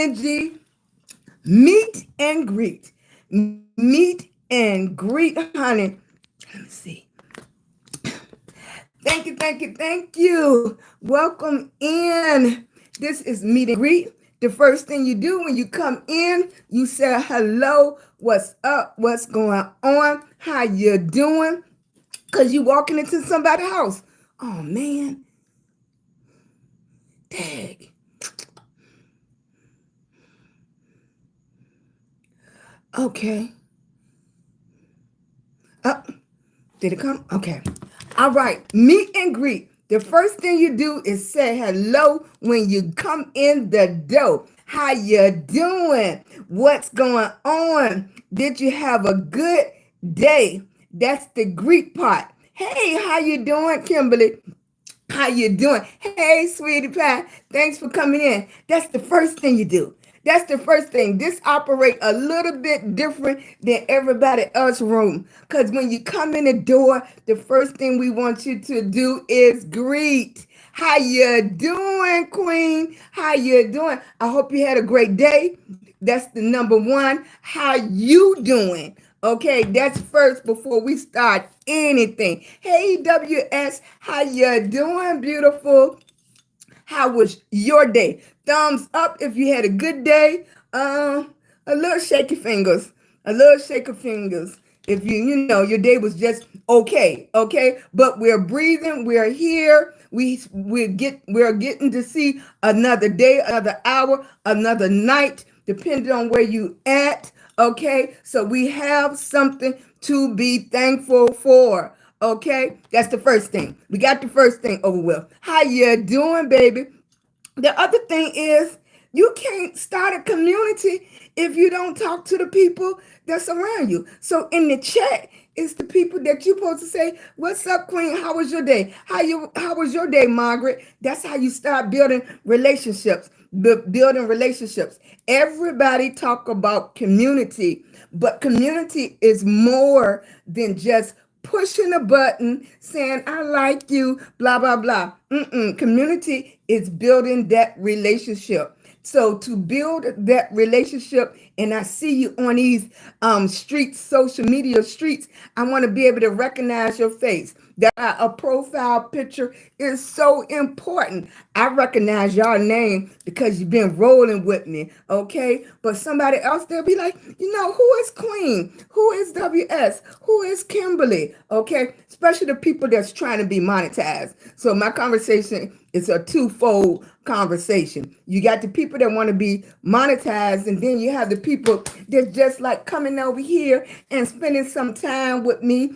energy. Meet and greet. Meet and greet, honey. Let me see. Thank you. Welcome in. This is meet and greet. The first thing you do when you come in, you say hello, what's up, what's going on, how you doing? Because you walking into somebody's house. Oh, man. Dang. Okay. Up. Did it come? Okay. All right. Meet and greet. The first thing you do is say hello when you come in the door. How you doing? What's going on? Did you have a good day? That's the greet part. Hey, how you doing, Kimberly? How you doing? Hey, sweetie pie. Thanks for coming in. That's the first thing you do. That's the first thing. This operate a little bit different than everybody else room. Because when you come in the door, the first thing we want you to do is greet. How you doing, Queen? How you doing? I hope you had a great day. That's the number one. How you doing? Okay, that's first before we start anything. Hey, WS, how you doing, beautiful? How was your day? Thumbs up if you had a good day. A little shaky fingers. A little shake of fingers. If your day was just okay, okay. But we're breathing. We're here. We're getting to see another day, another hour, another night, depending on where you at. Okay, so we have something to be thankful for. Okay, that's the first thing. We got the first thing over with. How you doing, baby? The other thing is you can't start a community if you don't talk to the people that's around you. So in the chat, it's the people that you're supposed to say, "What's up, Queen? How was your day? How was your day, Margaret?" That's how you start building relationships. Building relationships. Everybody talk about community, but community is more than just pushing a button saying I like you, blah blah blah. Community is building that relationship. So to build that relationship, and I see you on these streets, social media streets, I want to be able to recognize your face. That a profile picture is so important. I recognize your name because you've been rolling with me, okay? But somebody else, they'll be like, who is Queen? Who is WS? Who is Kimberly? Okay? Especially the people that's trying to be monetized. So my conversation is a twofold conversation. You got the people that want to be monetized, and then you have the people that just like coming over here and spending some time with me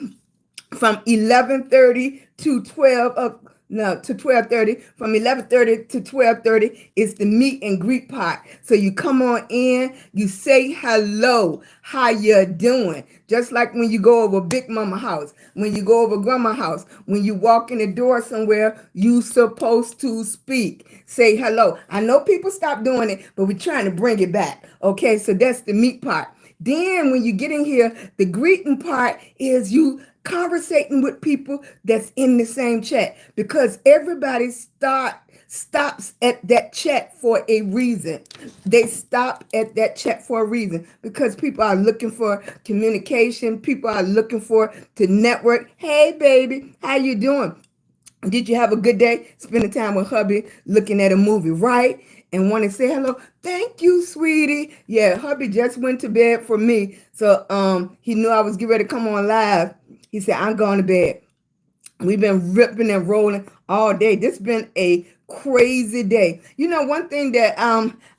from 11:30 to 12:30. From 11:30 to 12:30 is the meet and greet part. So you come on in, you say hello, how you doing? Just like when you go over Big Mama house, when you go over Grandma house, when you walk in the door somewhere, you supposed to speak. Say hello. I know people stop doing it, but we're trying to bring it back. Okay, so that's the meet part. Then when you get in here, the greeting part is you conversating with people that's in the same chat, because everybody stops at that chat for a reason. They stop at that chat for a reason because people are looking for communication. People are looking for to network. Hey, baby, how you doing? Did you have a good day spending time with hubby looking at a movie, right? And want to say hello. Thank you, sweetie. Yeah, hubby just went to bed for me. So he knew I was getting ready to come on live. He said, I'm going to bed. We've been ripping and rolling all day. This has been a crazy day. One thing that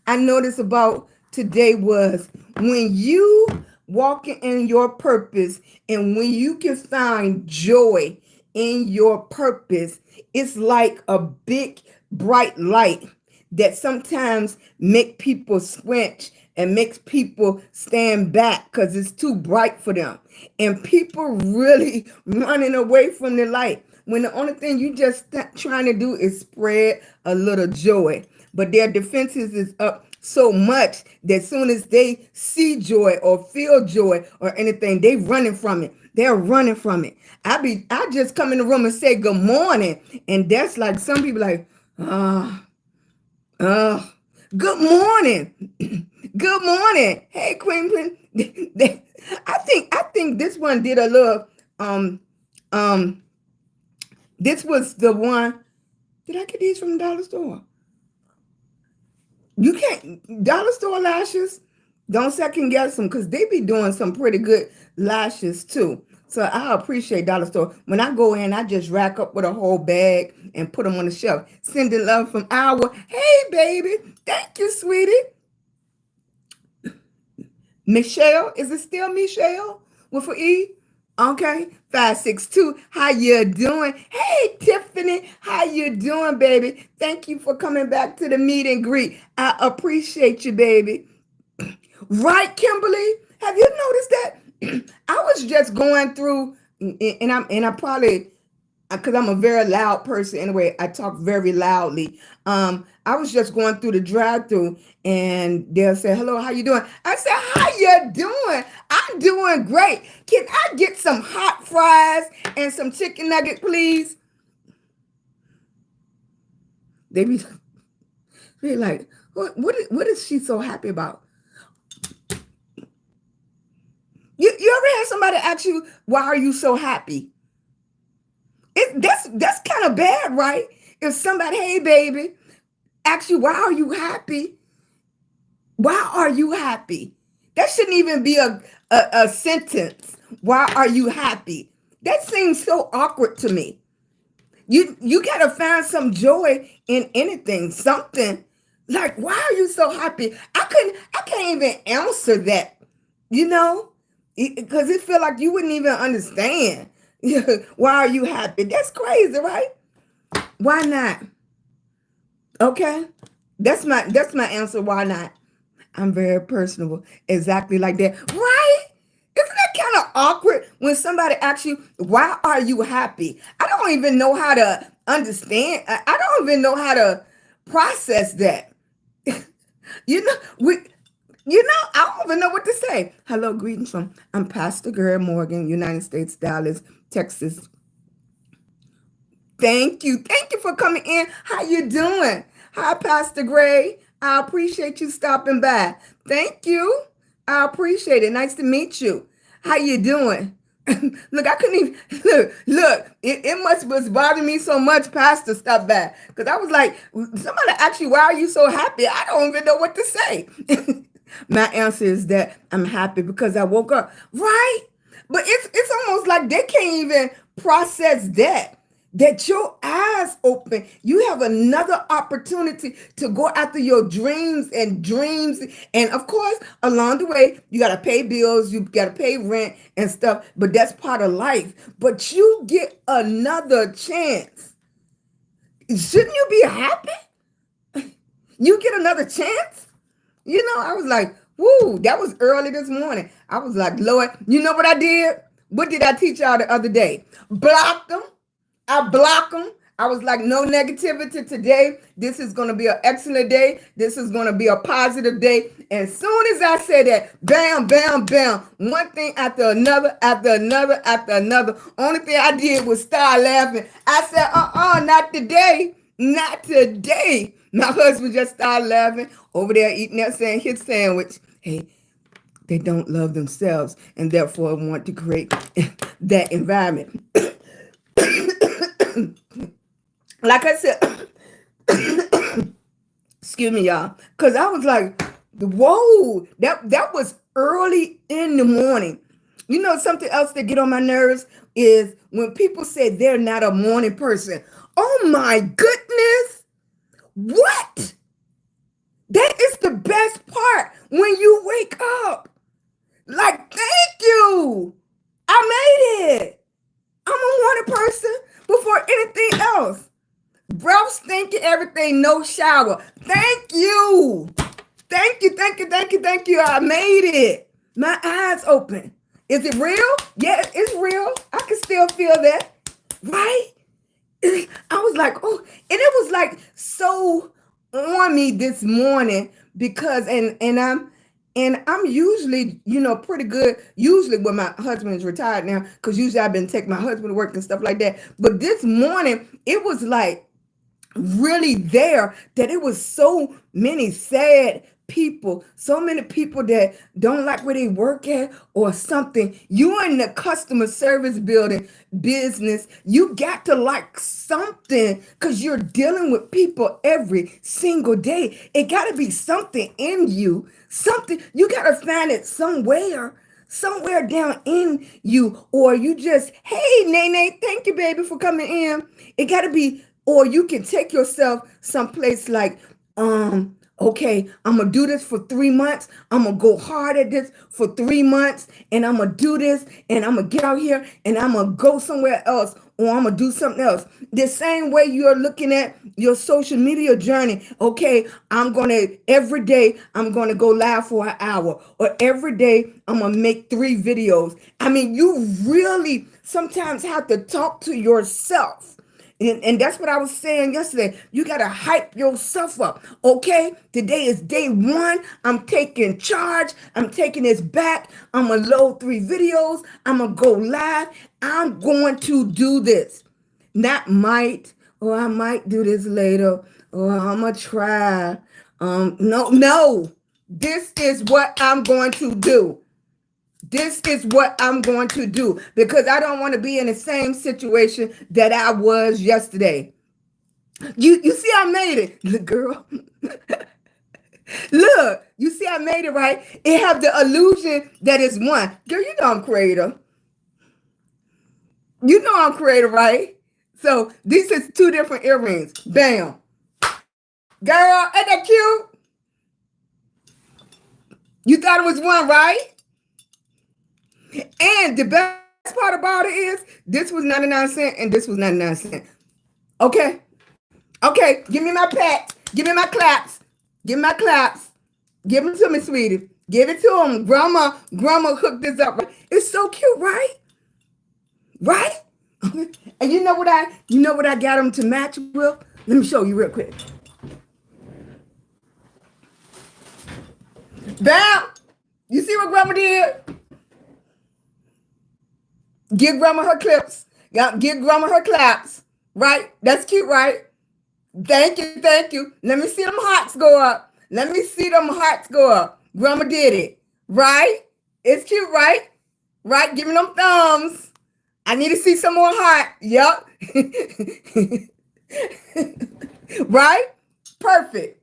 I noticed about today was when you walk in your purpose and when you can find joy in your purpose, it's like a big bright light that sometimes make people squinch and makes people stand back because it's too bright for them. And people really running away from the light when the only thing you just trying to do is spread a little joy. But their defenses is up so much that as soon as they see joy or feel joy or anything, they running from it. They're running from it. I just come in the room and say good morning. And that's like some people like, uh, Good morning. Good morning. Hey, Queen. I think this one did a little um this was the one. Did I get these from the dollar store? You can't dollar store lashes. Don't second guess them because they be doing some pretty good lashes too. So I appreciate dollar store. When I go in, I just rack up with a whole bag and put them on the shelf. Sending love from our. Hey, baby. Thank you, sweetie. Michelle, is it still Michelle with an E? Okay, 562. How you doing? Hey, Tiffany, how you doing, baby? Thank you for coming back to the meet and greet. I appreciate you, baby. Right, Kimberly? Have you noticed that? I was just going through, and I probably because I'm a very loud person anyway. I talk very loudly. I was just going through the drive-through, and they'll say, "Hello, how you doing?" I said, "How you doing? I'm doing great. Can I get some hot fries and some chicken nuggets, please?" They be like, "What is she so happy about?" You ever had somebody ask you, "Why are you so happy?" That's kind of bad, right? If somebody, "Hey, baby," asks you, "Why are you happy?" Why are you happy? That shouldn't even be a sentence. Why are you happy? That seems so awkward to me. You gotta find some joy in anything, something. Like, why are you so happy? I can't even answer that, because it feel like you wouldn't even understand. Why are you happy? That's crazy, right? Why not? Okay. That's my answer. Why not? I'm very personable. Exactly like that. Right? Isn't that kind of awkward when somebody asks you, "Why are you happy?" I don't even know how to understand. I don't even know how to process that. you know, we I don't even know what to say. Hello, greetings from I'm Pastor Girl Morgan, United States, Dallas, Texas. Thank you. Thank you for coming in. How you doing? Hi, Pastor Gray. I appreciate you stopping by. Thank you. I appreciate it. Nice to meet you. How you doing? Look, I couldn't even look. It must was bothering me so much, Pastor stopped by. Because I was like, somebody asked you, "Why are you so happy?" I don't even know what to say. My answer is that I'm happy because I woke up. Right? But it's almost like they can't even process that your eyes open. You have another opportunity to go after your dreams. And of course, along the way, you got to pay bills, you got to pay rent and stuff, but that's part of life. But you get another chance. Shouldn't you be happy? You get another chance? I was like, woo, that was early this morning. I was like, Lord, you know what I did? What did I teach y'all the other day? Blocked them. I block them. I was like, no negativity today. This is going to be an excellent day. This is going to be a positive day. And as soon as I said that, bam, bam, bam, one thing after another, after another, after another. Only thing I did was start laughing. I said, not today. Not today. My husband just started laughing over there eating his sandwich. Hey, they don't love themselves and therefore want to create that environment. Like I said, excuse me, y'all, because I was like, whoa, that was early in the morning. Something else that get on my nerves is when people say they're not a morning person. Oh my goodness. What? That is the best part when you wake up. Like, thank you. I made it. I'm a morning person before anything else. Breath stinking, everything, no shower. Thank you. Thank you, thank you, thank you, thank you. I made it. My eyes open. Is it real? Yeah, it's real. I can still feel that. Right? I was like, oh, and it was like so on me this morning because I'm usually, pretty good. Usually when my husband is retired now, because usually I've been taking my husband to work and stuff like that. But this morning, it was like really there, that it was so many sad people, so many people that don't like where they work at or something. You in the customer service building business, you got to like something, because you're dealing with people every single day. It got to be something in you, something you got to find it somewhere down in you. Or you just, hey, Nene, thank you, baby, for coming in. It got to be, or you can take yourself someplace like, okay, I'm gonna do this for 3 months. I'm gonna go hard at this for 3 months, and I'm gonna do this, and I'm gonna get out here, and I'm gonna go somewhere else, or I'm gonna do something else. The same way you're looking at your social media journey. Okay, I'm gonna every day I'm gonna go live for an hour, or every day I'm gonna make 3 videos. I mean, you really sometimes have to talk to yourself. And that's what I was saying yesterday. You got to hype yourself up. Okay, today is day 1. I'm taking charge. I'm taking this back. I'm going to load 3 videos. I'm going to go live. I'm going to do this. Not might, or I might do this later, or I'm going to try. No. This is what I'm going to do. This is what I'm going to do, because I don't want to be in the same situation that I was yesterday. You see, I made it. Look, girl. Look, you see, I made it, right? It have the illusion that it's one. Girl, you know I'm creative. You know I'm creative, right? So this is 2 different earrings. Bam. Girl, ain't that cute? You thought it was one, right? And the best part about it is this was 99 cents and this was 99 cents. Okay. Okay. Give me my pat. Give me my claps. Give me my claps. Give them to me, sweetie. Give it to him. Grandma hooked this up. It's so cute, right? Right? And you know what I got them to match with? Let me show you real quick. Bam! You see what Grandma did? Give Grandma her clips. Give Grandma her claps. Right? That's cute, right? Thank you. Let me see them hearts go up. Let me see them hearts go up. Grandma did it. Right? It's cute, right? Right? Give me them thumbs. I need to see some more heart. Yep. Right? Perfect.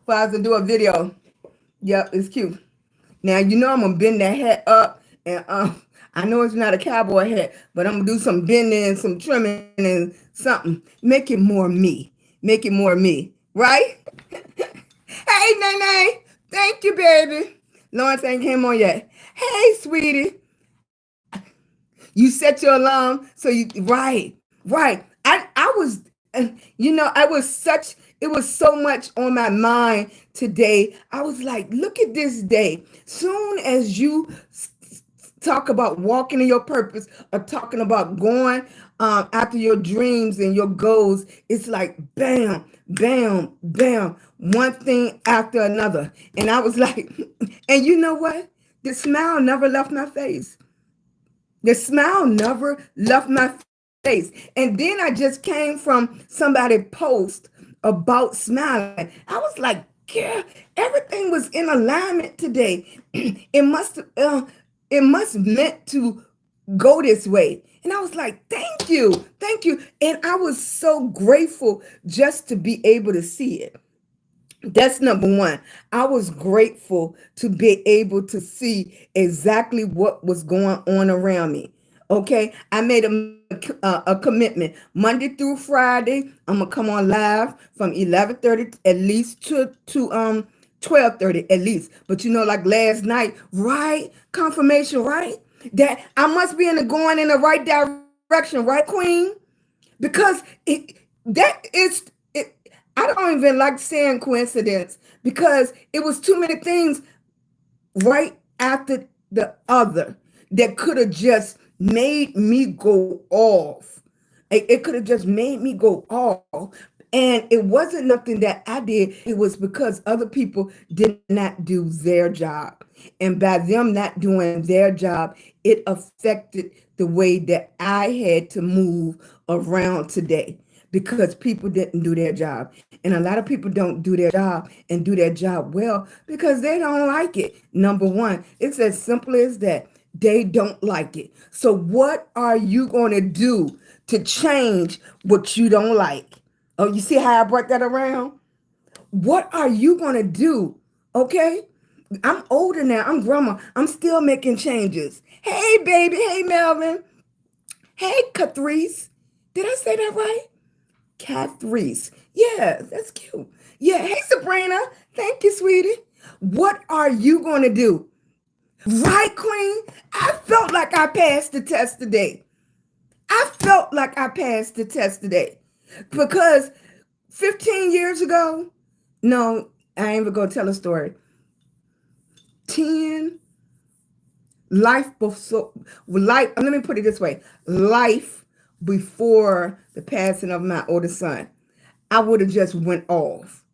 Well, I was gonna do a video. Yep, it's cute. Now, you know I'm gonna bend that hat up, and I know it's not a cowboy hat, but I'm gonna do some bending and some trimming and something. Make it more me. Right? Hey, Nene. Thank you, baby. Lawrence ain't came on yet. Hey, sweetie. You set your alarm, so you right. I was, it was so much on my mind today. I was like, look at this day. Soon as you talk about walking in your purpose, or talking about going after your dreams and your goals, it's like bam, one thing after another. And I was like, and you know what? The smile never left my face. The smile never left my face. And then I just came from somebody post about smiling. I was like, yeah, everything was in alignment today. It must meant to go this way. And I was like, thank you. And I was so grateful just to be able to see it. That's number 1. I was grateful to be able to see exactly what was going on around me. Okay, I made a commitment. Monday through Friday, I'm gonna come on live from 11:30 at least to 12:30 at least. But like last night, right? Confirmation, right? That I must be going in the right direction, right, Queen? Because I don't even like saying coincidence, because it was too many things right after the other that could have just made me go off. It could have just made me go off. And it wasn't nothing that I did. It was because other people did not do their job. And by them not doing their job, it affected the way that I had to move around today. because people didn't do their job. And a lot of people don't do their job and do their job well because they don't like it. Number one, it's as simple as that. They don't like it. So what are you going to do to change what you don't like? Oh, you see how I brought that around? What are you going to do? Okay? I'm older now. I'm grandma. I'm still making changes. Hey, baby. Hey, Melvin. Hey, Catrice. Did I say that right? Catrice. Yeah, that's cute. Yeah. Hey, Sabrina. Thank you, sweetie. What are you going to do? Right, Queen? I felt like I passed the test today. I felt like I passed the test today because 15 years ago, no, I ain't even going to tell a story. 10 life before life, let me put it this way. Life before the passing of my oldest son, I would have just went off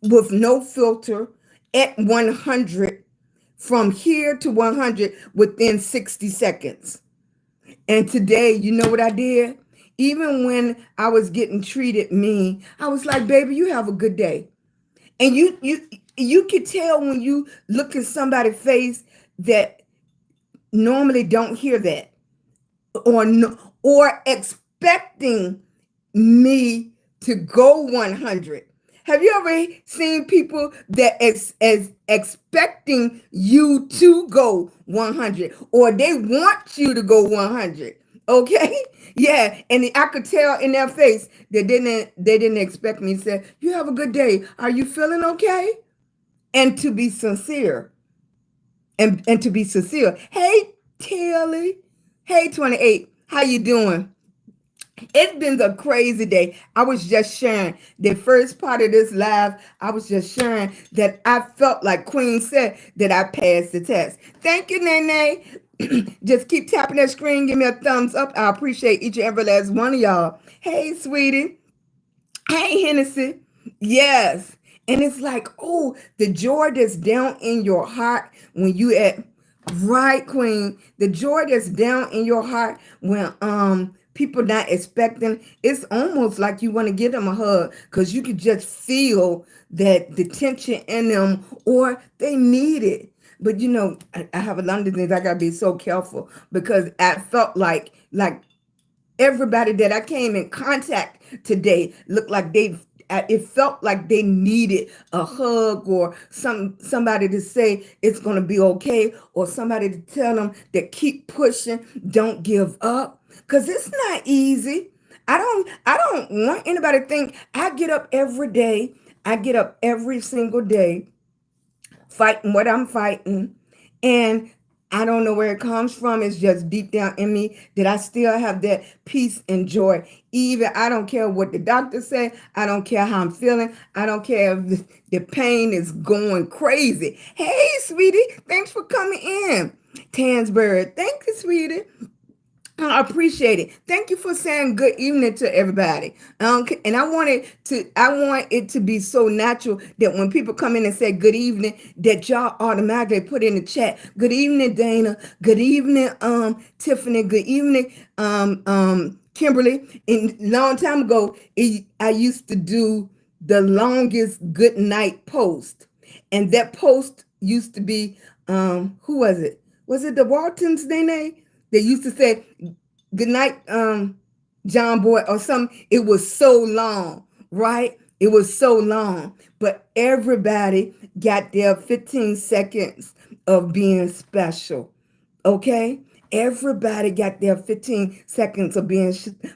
with no filter at 100 from here to 100 within 60 seconds. And today, you know what I did? Even when I was getting treated mean, I was like, baby, you have a good day. And you could tell when you look at somebody's face that normally don't hear that or expecting me to go 100. Have you ever seen people that as expecting you to go 100 or they want you to go 100? Okay. Yeah. And I could tell in their face that they didn't expect me to say, you have a good day. Are you feeling okay? And to be sincere and to be sincere. Hey, Tilly. Hey, 28. How you doing? It's been a crazy day. I was just sharing the first part of this live. I was just sharing that I felt like Queen said that I passed the test. Thank you, Nene. Just keep tapping that screen. Give me a thumbs up. I appreciate each and every last one of y'all. Hey, sweetie. Hey, Hennessy. Yes. And it's like, oh, the joy that's down in your heart when you at right, Queen. The joy that's down in your heart when people not expecting, it's almost like you want to give them a hug because you could just feel that the tension in them or they need it. But you know, I have a lot of things I gotta be so careful because I felt like everybody that I came in contact today looked like it felt like they needed a hug or somebody to say it's going to be okay or somebody to tell them that keep pushing, don't give up, because it's not easy. I don't want anybody to think I get up every day. I get up every single day fighting what I'm fighting, and I don't know where it comes from. It's just deep down in me that I still have that peace and joy. Even I don't care what the doctor say. I don't care how I'm feeling. I don't care if the pain is going crazy. Hey, sweetie, thanks for coming in. Tansbury, thank you, sweetie. I appreciate it. Thank you for saying good evening to everybody. And I want it to be so natural that when people come in and say good evening, that y'all automatically put in the chat, good evening, Dana. Good evening, Tiffany. Good evening, Kimberly. And long time ago, I used to do the longest good night post. And that post used to be, who was it? Was it the Waltons, Dana? They used to say, good night, John Boy, or something. It was so long, right? It was so long. But everybody got their 15 seconds of being special, okay? Everybody got their 15 seconds of being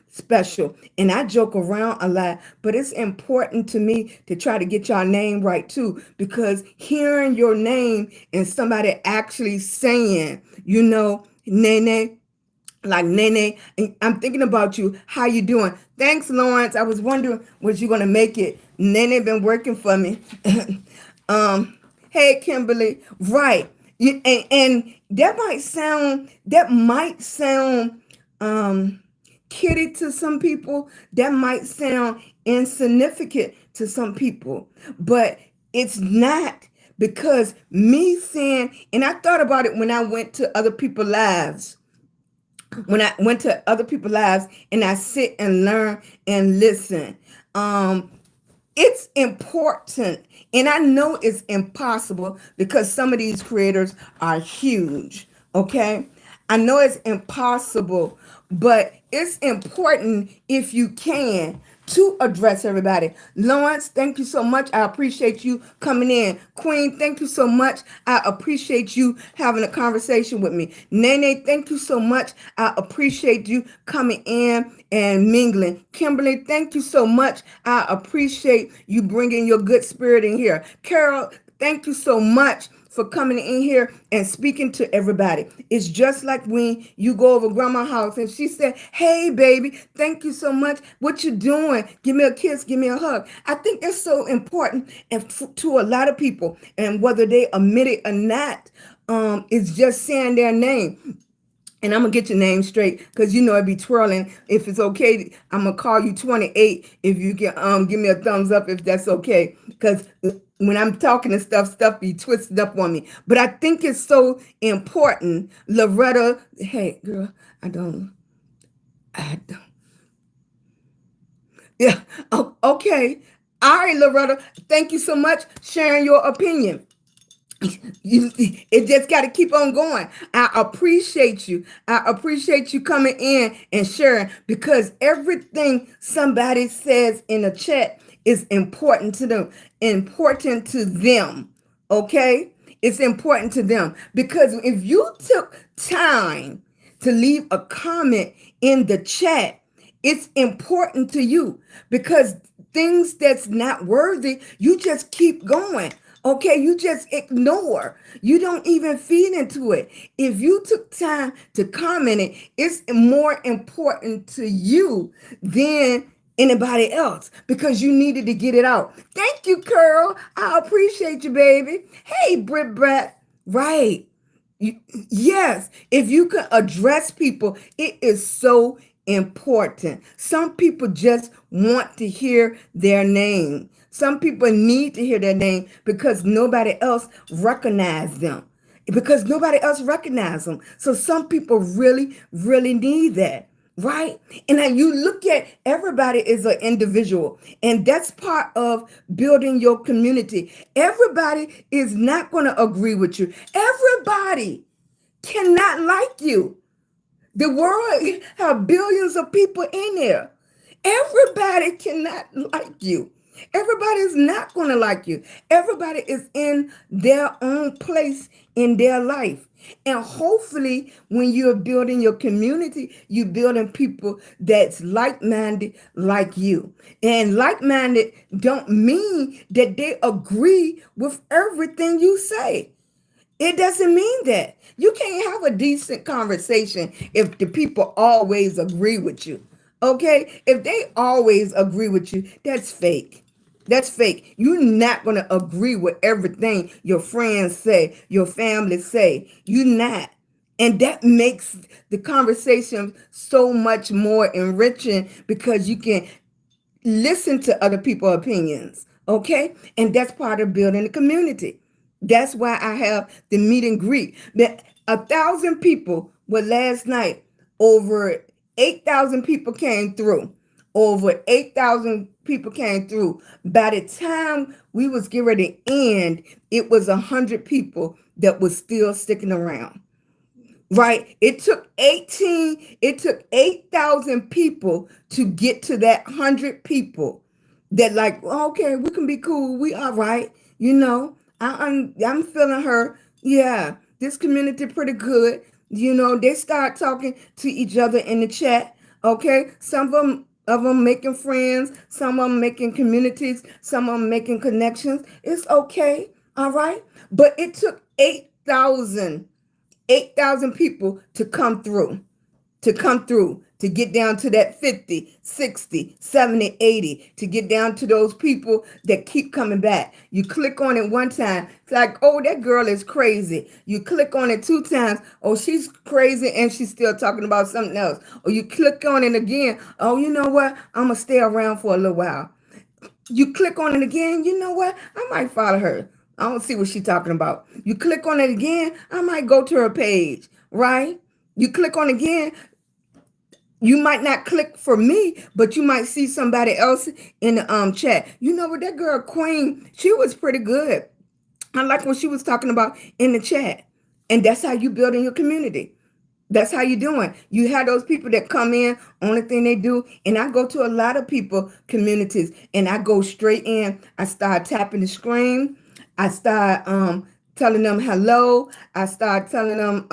special. And I joke around a lot, but it's important to me to try to get your name right too, because hearing your name and somebody actually saying, you know, Nene, like Nene, I'm thinking about you. How you doing? Thanks, Lawrence. I was wondering, was you going to make it? Nene been working for me. Hey, Kimberly. Right. And that might sound kitty to some people. That might sound insignificant to some people, but it's not, because me saying, and I thought about it when I went to other people's lives. when I went to other people's lives and I sit and learn and listen. It's important, and I know it's impossible because some of these creators are huge. Okay, I know it's impossible, but it's important if you can to address everybody. Lawrence, thank you so much. I appreciate you coming in. Queen, thank you so much. I appreciate you having a conversation with me. Nene, thank you so much. I appreciate you coming in and mingling. Kimberly, thank you so much. I appreciate you bringing your good spirit in here. Carol, thank you so much for coming in here and speaking to everybody. It's just like when you go over grandma's house and she said, hey, baby, thank you so much. What you doing? Give me a kiss, give me a hug. I think that's so important and to a lot of people. And whether they admit it or not, it's just saying their name. And I'm going to get your name straight because you know it be twirling. If it's okay, I'm going to call you 28 if you can give me a thumbs up if that's okay. Because when I'm talking and stuff be twisted up on me. But I think it's so important. Loretta, hey, girl, I don't. Yeah, okay. All right, Loretta, thank you so much sharing your opinion. It just got to keep on going. I appreciate you. I appreciate you coming in and sharing because everything somebody says in a chat is important to them. Important to them. Okay? It's important to them because if you took time to leave a comment in the chat, it's important to you because things that's not worthy, you just keep going. Okay, you just ignore. You don't even feed into it. If you took time to comment it, it's more important to you than anybody else because you needed to get it out. Thank you, Curl. I appreciate you, baby. Hey, Brit Brat. Right. Yes, if you can address people, it is so important. Some people just want to hear their name. Some people need to hear their name because nobody else recognizes them. Because nobody else recognizes them. So some people really, really need that. Right? And then you look at everybody as an individual, and that's part of building your community. Everybody is not going to agree with you. Everybody cannot like you. The world have billions of people in there. Everybody cannot like you. Everybody is not going to like you. Everybody is in their own place in their life. And hopefully, when you're building your community, you're building people that's like-minded like you. And like-minded don't mean that they agree with everything you say. It doesn't mean that. You can't have a decent conversation if the people always agree with you. Okay? If they always agree with you, that's fake. That's fake. You're not going to agree with everything your friends say, your family say. You're not. And that makes the conversation so much more enriching because you can listen to other people's opinions. Okay? And that's part of building a community. That's why I have the meet and greet. That 1,000 people were last night. Over 8,000 people came through. Over 8,000 people came through. By the time we was getting ready to end, it was 100 people that was still sticking around. Right? It took 8,000 people to get to that 100 people that like, okay, we can be cool. We all right. You know, I'm feeling her. Yeah, this community pretty good. You know, they start talking to each other in the chat. Okay, some of them making friends, some of them making communities, some of them making connections. It's okay, all right. But it took 8,000 people to come through, to get down to that 50, 60, 70, 80, to get down to those people that keep coming back. You click on it one time, it's like, oh, that girl is crazy. You click on it 2 times, oh, she's crazy and she's still talking about something else. Or you click on it again, oh, you know what? I'm going to stay around for a little while. You click on it again, you know what? I might follow her. I don't see what she's talking about. You click on it again, I might go to her page, right? You click on it again, You might not click for me, but you might see somebody else in the chat. You know what, that girl Queen, she was pretty good. I like what she was talking about in the chat. And that's how you build in your community. That's how you doing. You have those people that come in, only thing they do, and I go to a lot of people communities, and I go straight in. I start tapping the screen. I start telling them hello. I start telling them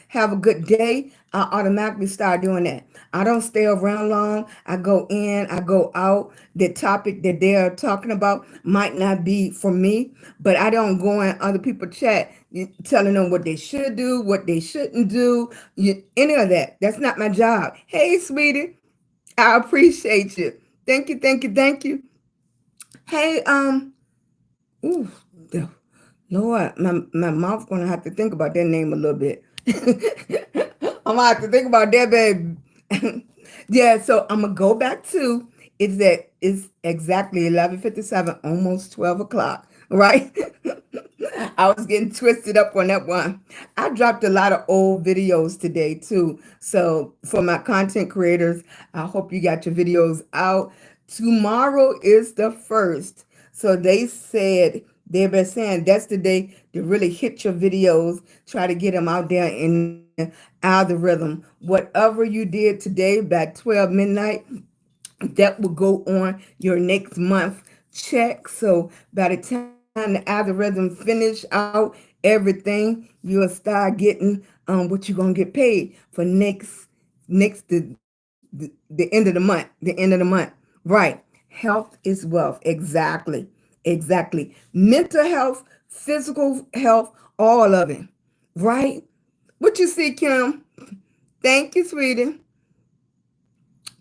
have a good day. I automatically start doing that. I don't stay around long. I go in, I go out. The topic that they're talking about might not be for me, but I don't go in other people's chat telling them what they should do, what they shouldn't do, any of that. That's not my job. Hey, sweetie, I appreciate you. Thank you, thank you, thank you. Hey, ooh, Lord, my mouth gonna have to think about that name a little bit. I'm gonna have to think about that, baby. Yeah, so I'm gonna go back to it's exactly 11:57, almost 12 o'clock, right? I was getting twisted up on that one. I dropped a lot of old videos today too. So for my content creators, I hope you got your videos out. Tomorrow is the first. So they've been saying that's the day to really hit your videos, try to get them out there in the algorithm. Whatever you did today by 12 midnight, that will go on your next month check. So by the time the algorithm finish out everything, you'll start getting what you're gonna get paid for the end of the month. The end of the month. Right. Health is wealth. Exactly. Exactly. Mental health, physical health, all of it. Right? What you see, Kim? Thank you, sweetie.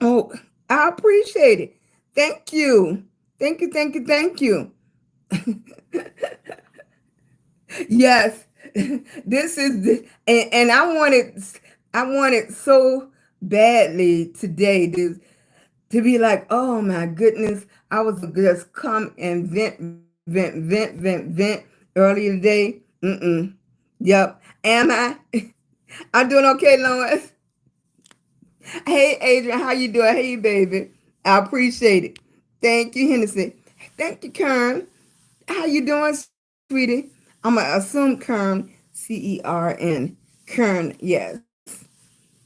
Oh, I appreciate it. Thank you. Thank you, thank you, thank you. Yes. This is and I wanted so badly today to be like, oh my goodness, I was just come and vent earlier today. Yep. Am I? I'm doing okay, Lawrence. Hey, Adrian, how you doing? Hey, baby. I appreciate it. Thank you, Hennessy. Thank you, Kern. How you doing, sweetie? I'm going to assume Kern, Cern. Kern, yes.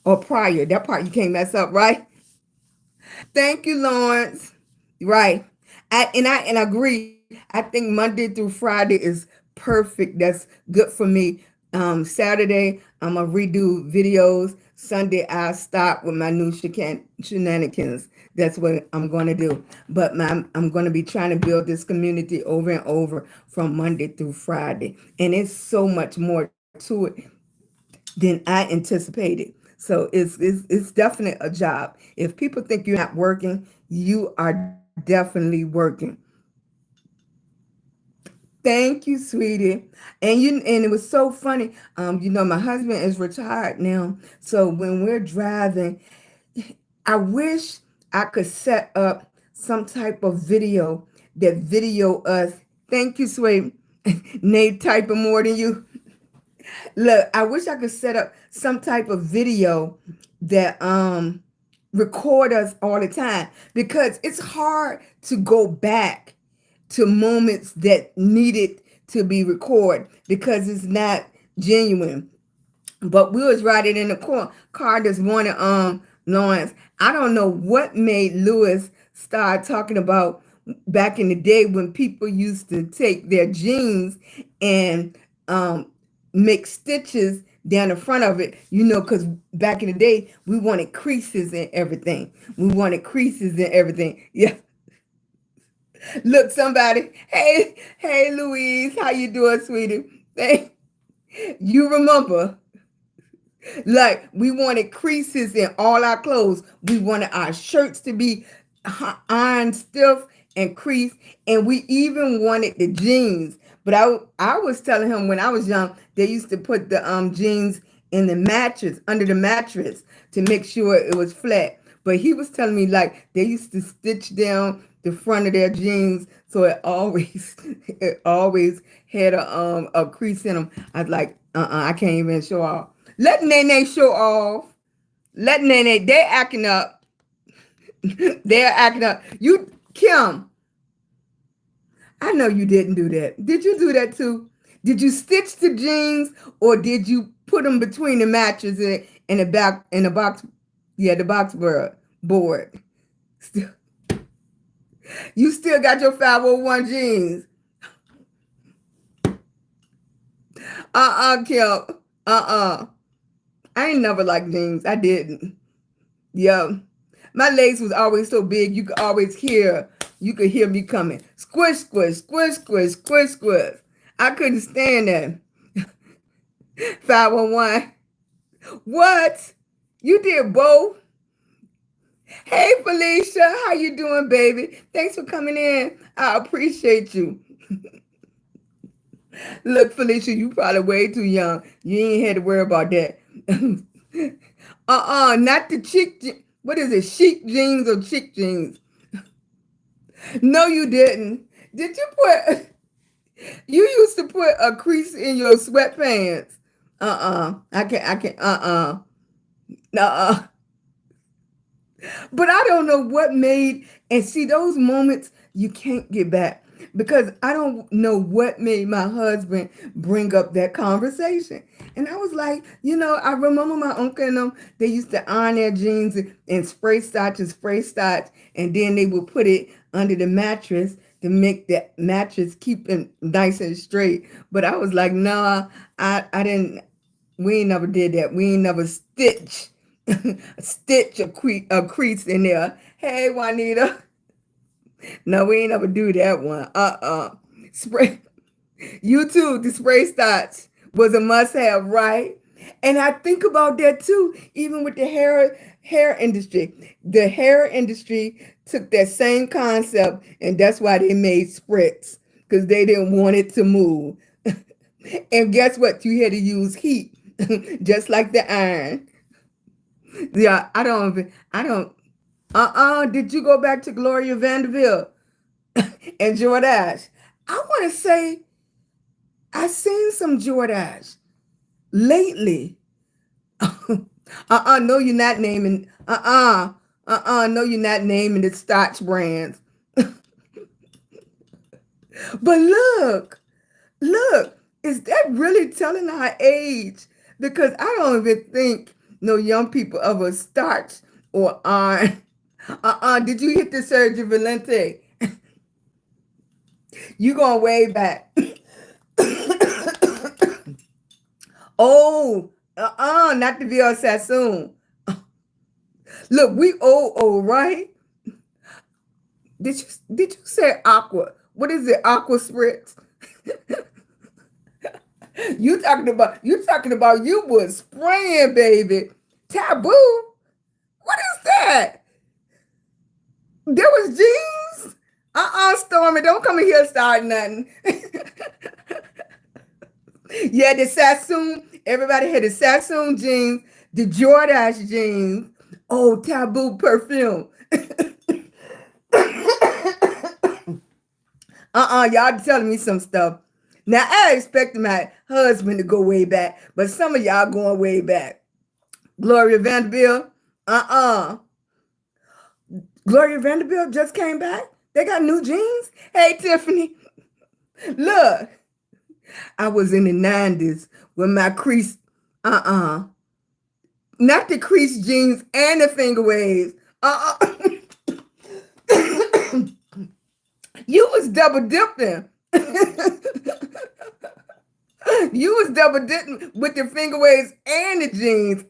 Or prior. That part you can't mess up, right? Thank you, Lawrence. Right. And I agree. I think Monday through Friday is perfect. That's good for me. Saturday, I'm gonna redo videos. Sunday, I'll stop with my new shenanigans. That's what I'm gonna do. But I'm gonna be trying to build this community over and over from Monday through Friday, and it's so much more to it than I anticipated. So it's definitely a job. If people think you're not working, you are definitely working. Thank you, sweetie. And it was so funny. My husband is retired now. So when we're driving, I wish I could set up some type of video that video us. Thank you, sweetie. Nate typing more than you. Look, I wish I could set up some type of video that record us all the time, because it's hard to go back to moments that needed to be recorded because it's not genuine. But we was riding in the car this morning, Lawrence. I don't know what made Lewis start talking about back in the day when people used to take their jeans and make stitches down the front of it, because back in the day, we wanted creases and everything. We wanted creases and everything. Yeah. Look, somebody. Hey, Louise. How you doing, sweetie? Hey, you remember, like, we wanted creases in all our clothes. We wanted our shirts to be iron stiff and creased. And we even wanted the jeans. But I was telling him when I was young, they used to put the jeans in the mattress, under the mattress, to make sure it was flat. But he was telling me, like, they used to stitch down the front of their jeans so it always had a crease in them. I was like, I can't even show off. Let Nene show off. letting they acting up. They're acting up. You, Kim, I know you didn't do that. Did you do that too? Did you stitch the jeans or did you put them between the mattress and the back in the box? Yeah, the box board. Still, you still got your 501 jeans. Kim. I ain't never liked jeans. I didn't. Yeah. My legs was always so big you could always hear me coming. Squish, squish, squish, squish, squish, squish. I couldn't stand that. 501. What? You did both? Hey Felicia, how you doing, baby? Thanks for coming in. I appreciate you. Look, Felicia, you probably way too young. You ain't had to worry about that. Not the chic. What is it? Chic jeans or chick jeans? No, you didn't. Did you put? You used to put a crease in your sweatpants. I can't. But I don't know what made, and see those moments you can't get back because I don't know what made my husband bring up that conversation. And I was like, I remember my uncle and them, they used to iron their jeans and spray starch, and then they would put it under the mattress to make the mattress keep it nice and straight. But I was like, nah, I didn't, we ain't never did that. We ain't never stitch a crease in there. Hey, Juanita. No, we ain't never do that one. Spray. You too, the spray starch was a must-have, right? And I think about that too, even with the hair industry. The hair industry took that same concept, and that's why they made spritz, because they didn't want it to move. And guess what? You had to use heat, just like the iron. Yeah, I don't. Did you go back to Gloria Vanderbilt and Jordache? I want to say I seen some Jordache lately. No, you're not naming. No, you're not naming the starch brands. But look, is that really telling our age? Because I don't even think no young people ever starch or iron. Did you hit the Sergio Valente? You going way back. Oh, not the VL Sassoon. Look, we old, right? Did you say aqua? What is it? Aqua spritz? You talking about you was spraying, baby. Taboo? What is that? There was jeans? Stormy, don't come in here starting nothing. Yeah, the Sassoon, everybody had the Sassoon jeans, the Jordache jeans. Oh, Taboo perfume. Y'all telling me some stuff. Now, I expected my husband to go way back, but some of y'all going way back. Gloria Vanderbilt? Gloria Vanderbilt just came back. They got new jeans. Hey, Tiffany. Look, I was in the 90s with my crease. Not the crease jeans and the finger waves. You was double dipping. You was double dipping with the finger waves and the jeans.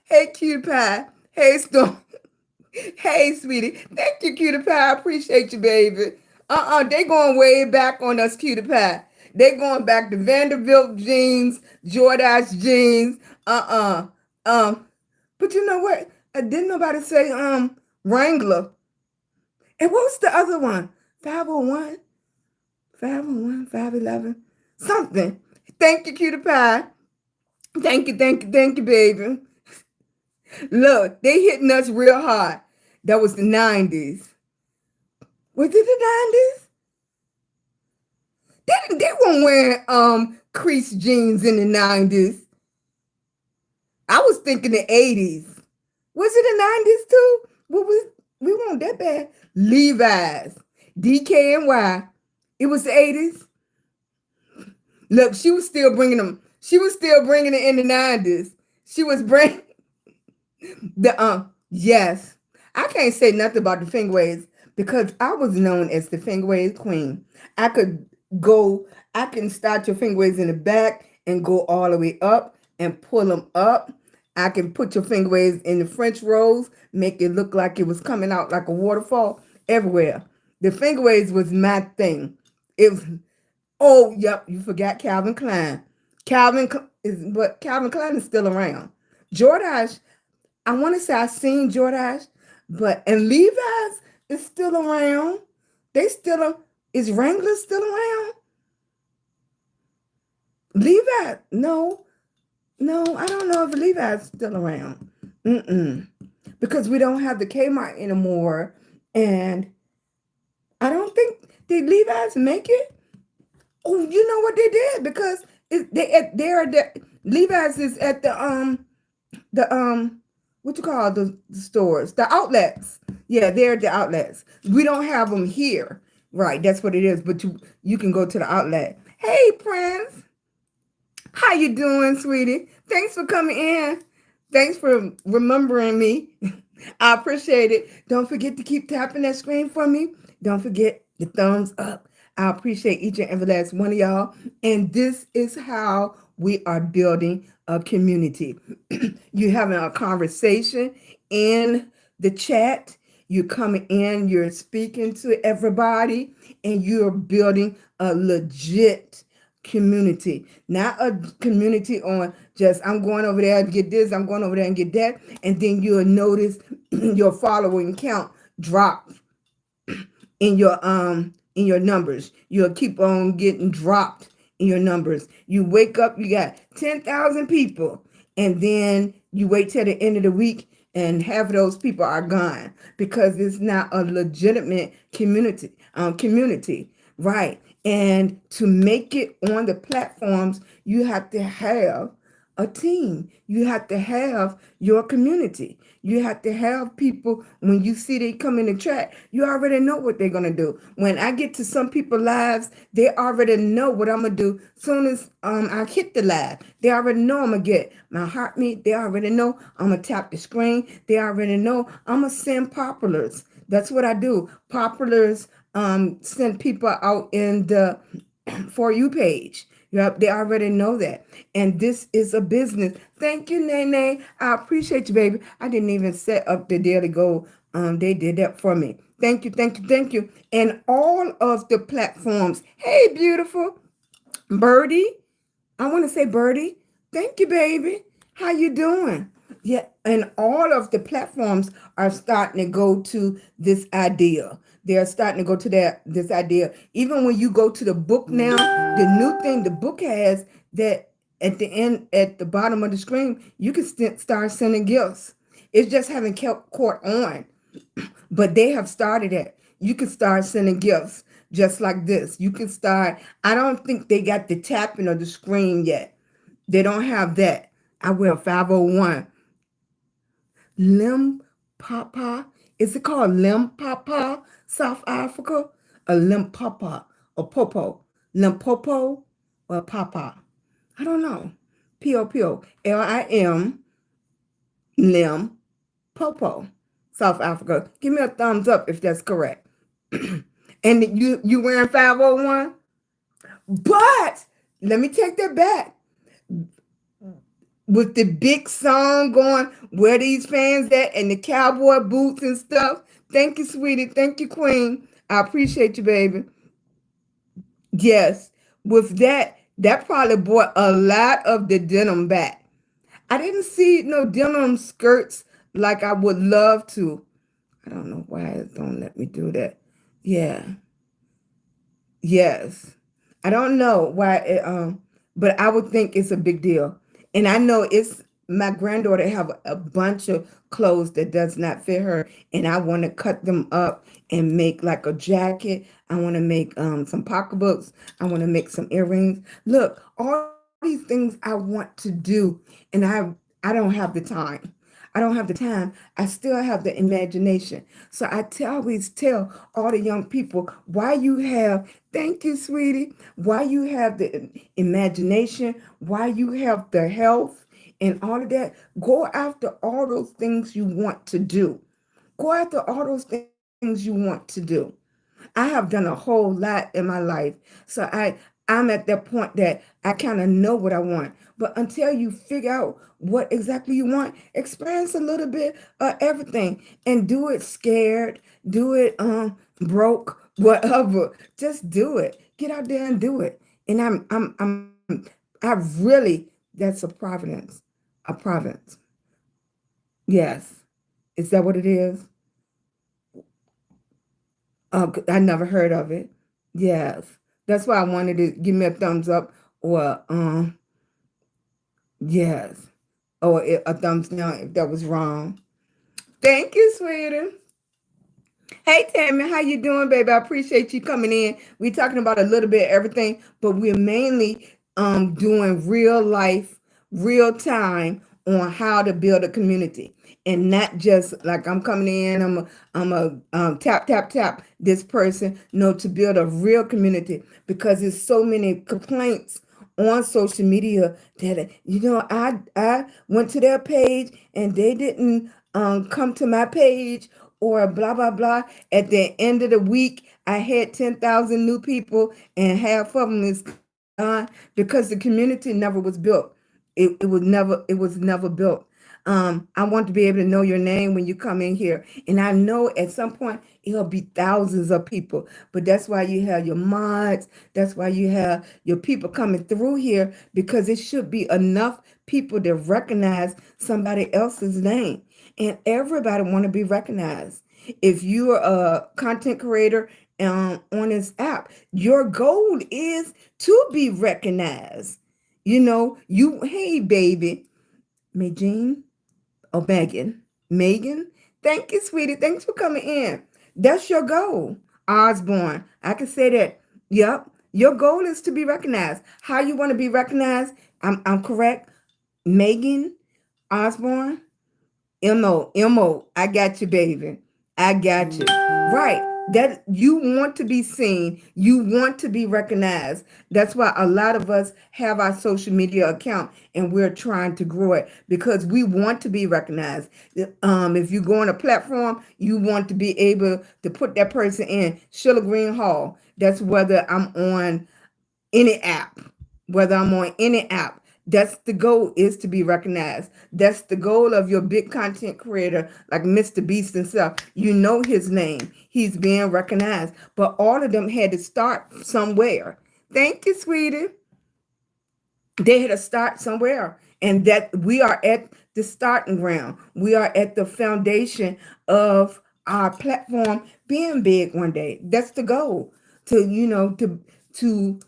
Hey, Cutie Pie. Hey, Storm. Hey, sweetie. Thank you, Cutie Pie. I appreciate you, baby. They going way back on us, Cutie Pie. They going back to Vanderbilt jeans, Jordache jeans. But you know what? Didn't nobody say Wrangler. And what was the other one? 501? 501, 511, something. Thank you, Cutie Pie. Thank you, baby. Look, they hitting us real hard. That was the 90s. Was it the 90s? They weren't wearing crease jeans in the 90s. I was thinking the 80s. Was it the 90s too? What was we weren't that bad. Levi's, DKNY. It was the 80s. Look, she was still bringing them. She was still bringing it in the 90s. She was bringing the yes. I can't say nothing about the finger waves because I was known as the finger wave queen. I could go. I can start your finger waves in the back and go all the way up and pull them up. I can put your finger waves in the French rolls, make it look like it was coming out like a waterfall everywhere. The finger waves was my thing. It was. Oh, yep, you forgot Calvin Klein. Calvin Klein is still around. Jordache, I want to say I seen Jordache, but and Levi's is still around. They still is Wrangler still around? Levi, no, I don't know if Levi's still around. Because we don't have the Kmart anymore, and I don't think did Levi's make it. Oh, you know what they did because they're the Levi's is at the what you call the stores, the outlets. Yeah, they're the outlets. We don't have them here, right? That's what it is. But you can go to the outlet. Hey, Prince, how you doing, sweetie? Thanks for coming in. Thanks for remembering me. I appreciate it. Don't forget to keep tapping that screen for me. Don't forget the thumbs up. I appreciate each and every last one of y'all. And this is how we are building a community. You're having a conversation in the chat. You're coming in, you're speaking to everybody, and you're building a legit community. Not a community on just, I'm going over there to get this, I'm going over there and get that. And then you'll notice your following count drop in your numbers. You'll keep on getting dropped in your numbers. You wake up, you got 10,000 people, and then you wait till the end of the week and half of those people are gone because it's not a legitimate community, right? And to make it on the platforms, you have to have a team. You have to have your community. You have to have people, when you see they come in the chat, you already know what they're going to do. When I get to some people's lives, they already know what I'm going to do. Soon as I hit the live, they already know I'm going to get my heartbeat. They already know I'm going to tap the screen. They already know I'm going to send populars. That's what I do. Populars send people out in the For You page. Yep, they already know that. And this is a business. Thank you, Nene. I appreciate you, baby. I didn't even set up the daily goal. They did that for me. Thank you, thank you, thank you. And all of the platforms. Hey, beautiful Birdie. I want to say Birdie. Thank you, baby. How you doing? Yeah, and all of the platforms are starting to go to this idea. They're starting to go to this idea. Even when you go to the book now, the new thing the book has that at the end, at the bottom of the screen, you can start sending gifts. It's just haven't kept caught on, but they have started it. You can start sending gifts just like this. You can start. I don't think they got the tapping of the screen yet. They don't have that. I will 501. Limpopo. Is it called Limpopo, South Africa? A Limpopo or Popo? Limpopo or Papa? I don't know. P-O-P-O. L-I-M Limpopo, South Africa. Give me a thumbs up if that's correct. And you wearing 501? But let me take that back. With the big song going, where these fans at, and the cowboy boots and stuff. Thank you, sweetie. Thank you, queen. I appreciate you, baby. Yes, with that probably brought a lot of the denim back. I didn't see no denim skirts like I would love to. I don't know why it don't let me do that. Yeah. Yes. I don't know why it, but I would think it's a big deal. And I know it's my granddaughter have a bunch of clothes that does not fit her, and I want to cut them up and make like a jacket. I want to make some pocketbooks. I want to make some earrings. Look, all these things I want to do, and I don't have the time. I don't have the time. I still have the imagination. So always tell all the young people why you have, thank you, sweetie, why you have the imagination, why you have the health and all of that. Go after all those things you want to do. Go after all those things you want to do. I have done a whole lot in my life. So I'm at that point that I kind of know what I want. But until you figure out what exactly you want, experience a little bit of everything and do it scared, do it broke, whatever. Just do it. Get out there and do it. And I really, that's a providence. A province. Yes. Is that what it is? I never heard of it. Yes. That's why I wanted to give me a thumbs up or yes. Or a thumbs down if that was wrong. Thank you, sweetie. Hey Tammy, how you doing, baby? I appreciate you coming in. We're talking about a little bit of everything, but we're mainly doing real life, real time on how to build a community. And not just like I'm coming in, I'm a tap tap tap this person. No, to build a real community because there's so many complaints on social media that I went to their page and they didn't come to my page or blah blah blah. At the end of the week, I had 10,000 new people, and half of them is gone because the community never was built. It was never built. I want to be able to know your name when you come in here. And I know at some point it'll be thousands of people. But that's why you have your mods. That's why you have your people coming through here because it should be enough people to recognize somebody else's name. And everybody want to be recognized. If you're a content creator on this app, your goal is to be recognized. Hey, baby, Megan, or Megan, thank you, sweetie. Thanks for coming in. That's your goal. Osborne, I can say that. Yep. Your goal is to be recognized. How you want to be recognized? I'm correct. Megan Osborne. Mo, I got you, baby. I got you. Right. That you want to be seen, you want to be recognized. That's why a lot of us have our social media account and we're trying to grow it because we want to be recognized. If you go on a platform, you want to be able to put that person in SheilagreenHall. That's whether I'm on any app, whether I'm on any app. That's the goal, is to be recognized. That's the goal of your big content creator like Mr. Beast and stuff. You know his name. He's being recognized. But all of them had to start somewhere. Thank you, sweetie. They had to start somewhere. And that we are at the starting ground. We are at the foundation of our platform being big one day. That's the goal. To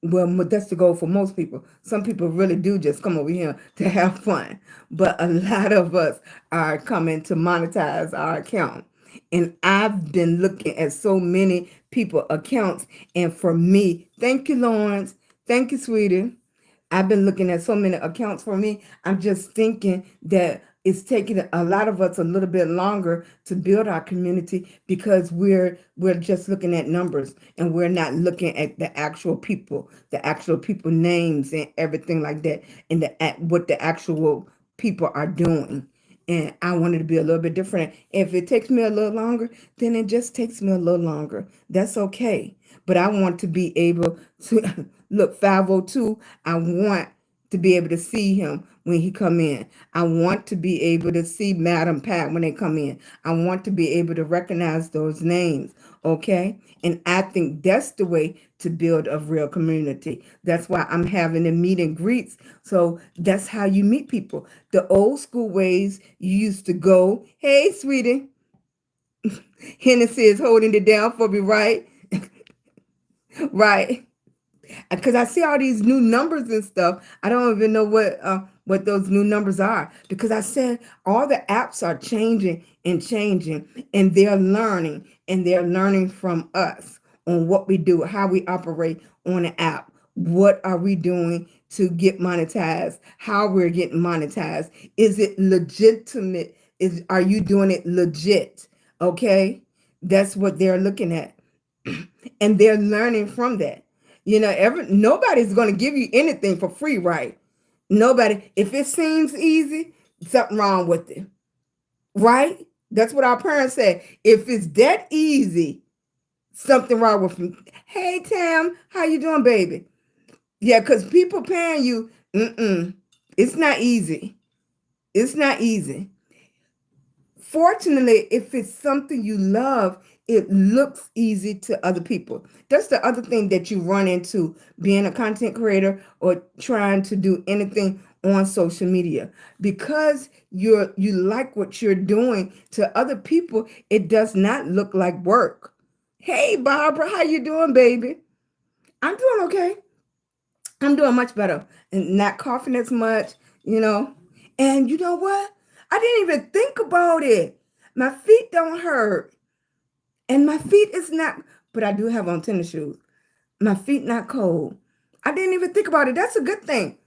well, that's the goal for most people. Some people really do just come over here to have fun. But a lot of us are coming to monetize our account. And I've been looking at so many people accounts. And for me, thank you, Lawrence. Thank you, sweetie. I've been looking at so many accounts for me. I'm just thinking that it's taking a lot of us a little bit longer to build our community because we're just looking at numbers and we're not looking at the actual people names and everything like that, and what the actual people are doing. And I wanted to be a little bit different. If it takes me a little longer, then it just takes me a little longer. That's okay. But I want to be able to look 502. I want to be able to see him when he come in. I want to be able to see Madam Pat when they come in. I want to be able to recognize those names. Okay. And I think that's the way to build a real community. That's why I'm having the meet and greets. So that's how you meet people. The old school ways you used to go, hey, sweetie, Hennessy is holding it down for me, right? Right. Because I see all these new numbers and stuff. I don't even know what those new numbers are because I said all the apps are changing and they're learning from us on what we do, how we operate on the app. What are we doing to get monetized, how we're getting monetized. Is it legitimate? Are you doing it legit? Okay. That's what they're looking at. And they're learning from that. Nobody's going to give you anything for free, right? Nobody. If it seems easy, something wrong with it, right? That's what our parents said. If it's that easy, something wrong with me. Hey, Tam, how you doing, baby? Yeah, because people paying you, it's not easy. It's not easy. Fortunately, if it's something you love, it looks easy to other people. That's the other thing that you run into being a content creator or trying to do anything on social media. Because you like what you're doing, to other people, it does not look like work. Hey, Barbara, how you doing, baby? I'm doing okay. I'm doing much better and not coughing as much. And you know what? I didn't even think about it. My feet don't hurt. And my feet is not, but I do have on tennis shoes. My feet not cold. I didn't even think about it. That's a good thing.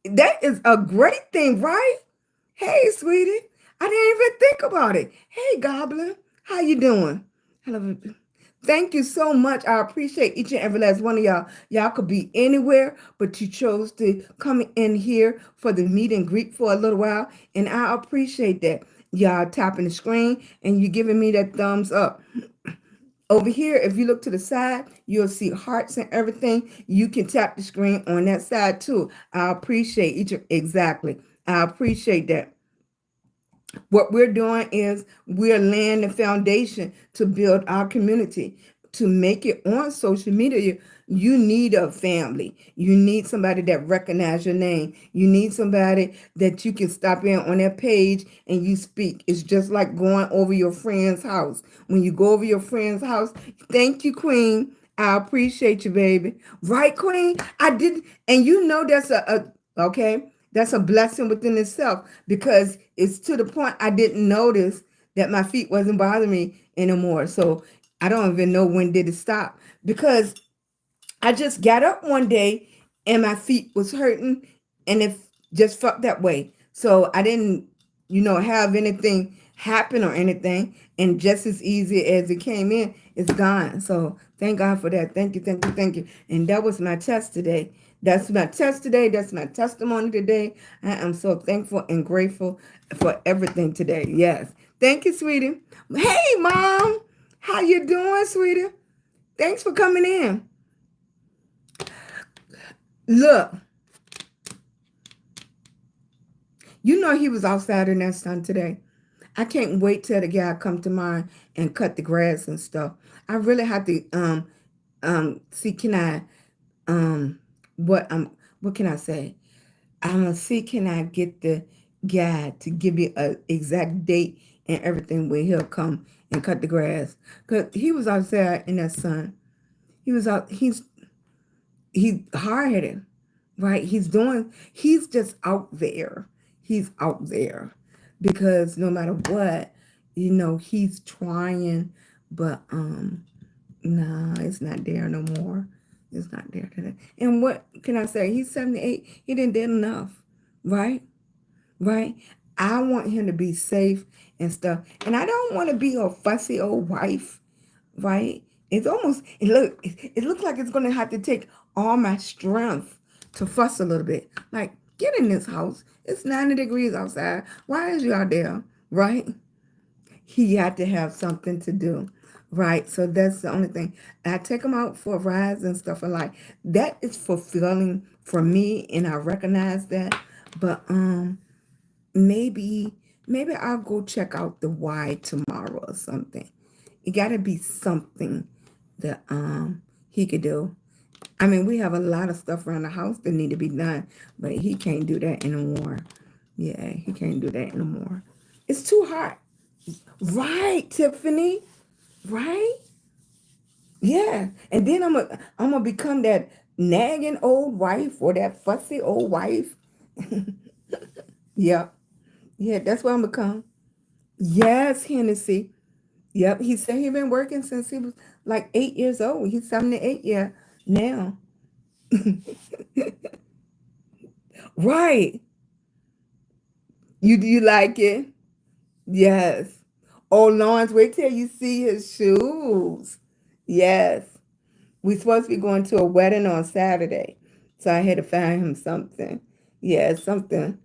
That is a great thing, right? Hey, sweetie. I didn't even think about it. Hey, Goblin. How you doing? Hello. Thank you so much. I appreciate each and every last one of y'all. Y'all could be anywhere, but you chose to come in here for the meet and greet for a little while. And I appreciate that. Y'all tapping the screen and you giving me that thumbs up. Over here, if you look to the side, you'll see hearts and everything. You can tap the screen on that side too. I appreciate exactly. I appreciate that. What we're doing is we're laying the foundation to build our community. To make it on social media, you need a family. You need somebody that recognize your name. You need somebody that you can stop in on their page and you speak. It's just like going over your friend's house. When you go over your friend's house, thank you, Queen. I appreciate you, baby. Right, Queen? I did. And that's okay. That's a blessing within itself because it's to the point I didn't notice that my feet wasn't bothering me anymore. So I don't even know when did it stop because I just got up one day and my feet was hurting and it just felt that way. So I didn't, have anything happen or anything. And just as easy as it came in, it's gone. So thank God for that. Thank you, thank you, thank you. And that was my test today. That's my test today. That's my testimony today. I am so thankful and grateful for everything today. Yes. Thank you, sweetie. Hey, Mom. How you doing, sweetie? Thanks for coming in. Look, he was outside in that sun today. I can't wait till the guy come to mine and cut the grass and stuff. I really have to see, can I what can I say? I'm gonna see, can I get the guy to give me a exact date and everything when he'll come and cut the grass. Cause he was outside in that sun. He was out, he's hard-headed, right? He's just out there. He's out there because no matter what, he's trying, but no, it's not there no more. It's not there today. And what can I say? He's 78. He didn't did enough, right? Right? I want him to be safe and stuff. And I don't want to be a fussy old wife, right? It looks like it's gonna have to take all my strength to fuss a little bit. Like, get in this house. It's 90 degrees outside. Why is you out there? Right? He had to have something to do. Right. So that's the only thing. I take him out for rides and stuff like that is fulfilling for me, and I recognize that. But maybe I'll go check out the Y tomorrow or something. It gotta be something that he could do. I mean, we have a lot of stuff around the house that need to be done, but he can't do that anymore. Yeah, he can't do that anymore. It's too hot. Right, Tiffany? Right? Yeah. And then I'm gonna become that nagging old wife or that fussy old wife. Yep. Yeah, that's what I'm gonna become. Yes, Hennessy. Yep. He said he been working since he was like 8 years old. He's 78 now. Right. You like it? Yes. Oh, Lawrence, wait till you see his shoes. Yes. We supposed to be going to a wedding on Saturday. So I had to find him something. Yeah, something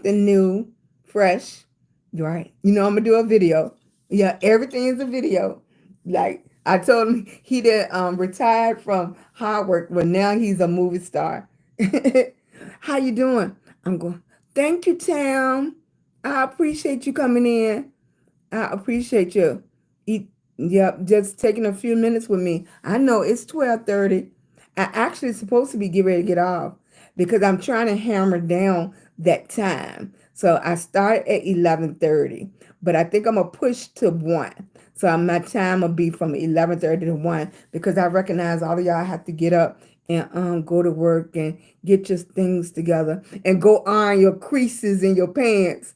new, fresh. Right. I'm gonna do a video. Yeah, everything is a video. Like I told him he did retired from Harvard, but now he's a movie star. How you doing? I'm going, thank you, Tam. I appreciate you coming in. I appreciate you. Yep, just taking a few minutes with me. I know it's 12:30. I actually supposed to be getting ready to get off because I'm trying to hammer down that time. So I start at 11:30, but I think I'm gonna push to 1. So my time will be from 11:30 to 1 because I recognize all of y'all have to get up and go to work and get your things together and go iron your creases in your pants.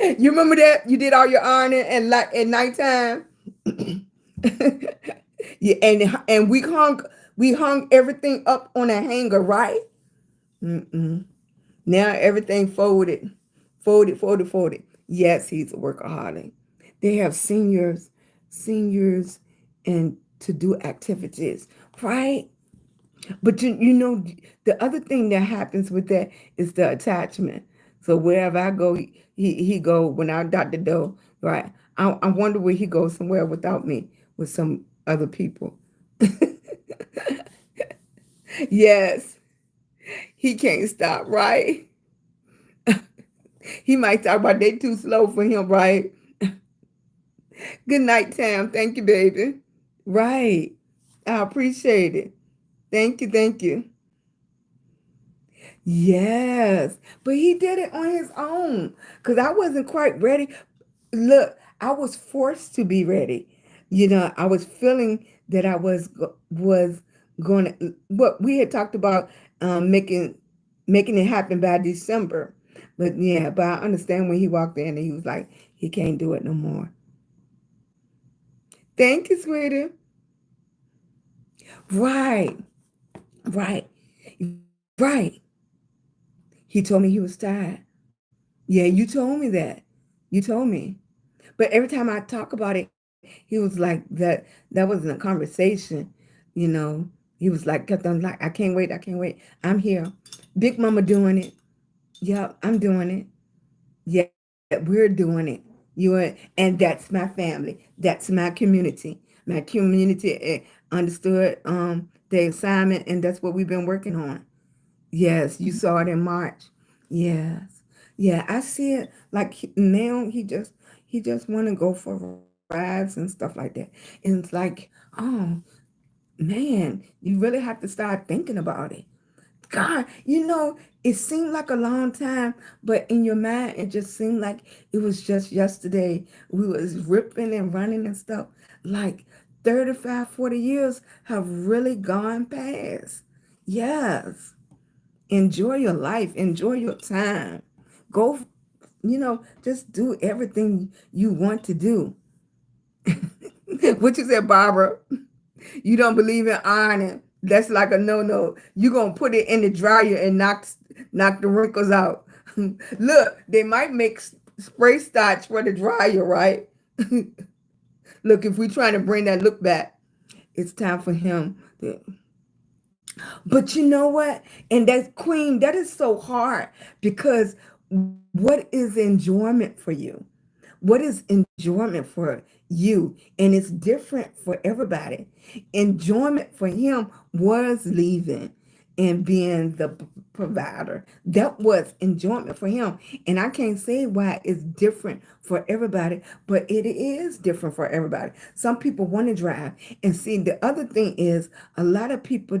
You remember that? You did all your ironing and like at nighttime. Yeah, and we hung everything up on a hanger, right? Mm-mm. Now everything folded. Yes, he's a workaholic. They have seniors, and to do activities, right? But the other thing that happens with that is the attachment. So wherever I go, he go. When I'm out the door, right? I wonder where he goes somewhere without me, with some other people. Yes, he can't stop, right? He might talk about they too slow for him, right? Good night, Tam. Thank you, baby. Right. I appreciate it. Thank you, thank you. Yes, but he did it on his own because I wasn't quite ready. Look, I was forced to be ready. I was feeling that I was going to. What we had talked about, making it happen by December. But yeah, but I understand when he walked in and he was like, he can't do it no more. Thank you, sweetie. Right, right, right. He told me he was tired. Yeah, you told me that. You told me. But every time I talk about it, he was like that wasn't a conversation, you know. He was like kept on like, I can't wait. I'm here. Big Mama doing it. Yep, I'm doing it. Yeah, we're doing it. And that's my family. That's my community. My community understood the assignment, and that's what we've been working on. Yes, you saw it in March. Yes. Yeah, I see it like now he just want to go for rides and stuff like that. And it's like, oh man, you really have to start thinking about it. God, it seemed like a long time, but in your mind, it just seemed like it was just yesterday. We was ripping and running and stuff. Like 35, 40 years have really gone past. Yes. Enjoy your life. Enjoy your time. Go, just do everything you want to do. What you said, Barbara? You don't believe in ironing. That's like a no-no. You're going to put it in the dryer and knock the wrinkles out. Look, they might make spray starch for the dryer, right? Look, if we're trying to bring that look back, it's time for him. But you know what? And that queen, that is so hard because what is enjoyment for you? What is enjoyment for you? And it's different for everybody. Enjoyment for him was leaving and being the provider. That was enjoyment for him. And I can't say why it's different for everybody, but it is different for everybody. Some people want to drive. And see, the other thing is a lot of people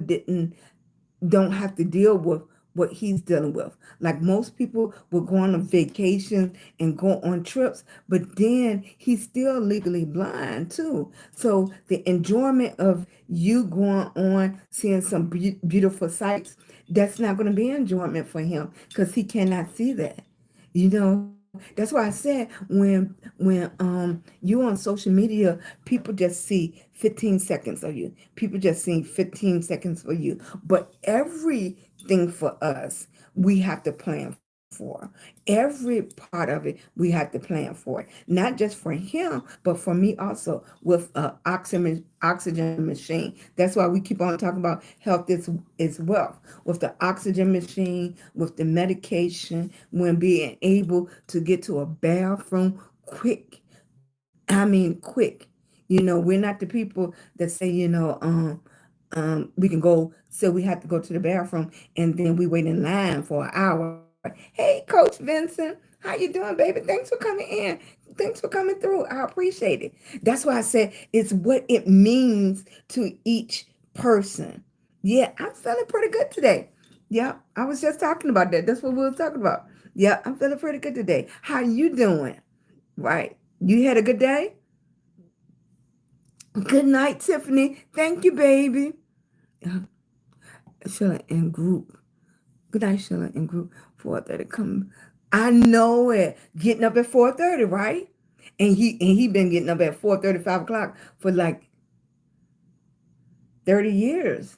don't have to deal with what he's dealing with. Like most people will go on vacations and go on trips, but then he's still legally blind too. So the enjoyment of you going on, seeing some beautiful sights, that's not going to be enjoyment for him because he cannot see that. That's why I said when you on social media, people just see 15 seconds of you. People just see 15 seconds of you. But every thing for us, we have to plan for. Every part of it, we have to plan for it. Not just for him, but for me also with oxygen machine. That's why we keep on talking about health is wealth. With the oxygen machine, with the medication, when being able to get to a bathroom quick. I mean, quick. We're not the people that say, we can go, so we have to go to the bathroom and then we wait in line for an hour. Hey, Coach Vincent, how you doing, baby? Thanks for coming in. Thanks for coming through. I appreciate it. That's why I said it's what it means to each person. Yeah, I'm feeling pretty good today. Yeah, I was just talking about that. That's what we were talking about. Yeah, I'm feeling pretty good today. How you doing? Right. You had a good day? Good night, Tiffany. Thank you, baby. Uh, Sheila in group. Good night, Sheila in group. 4:30 come. I know it. Getting up at 4:30, right? And he been getting up at 4:30, 5 o'clock for like 30 years.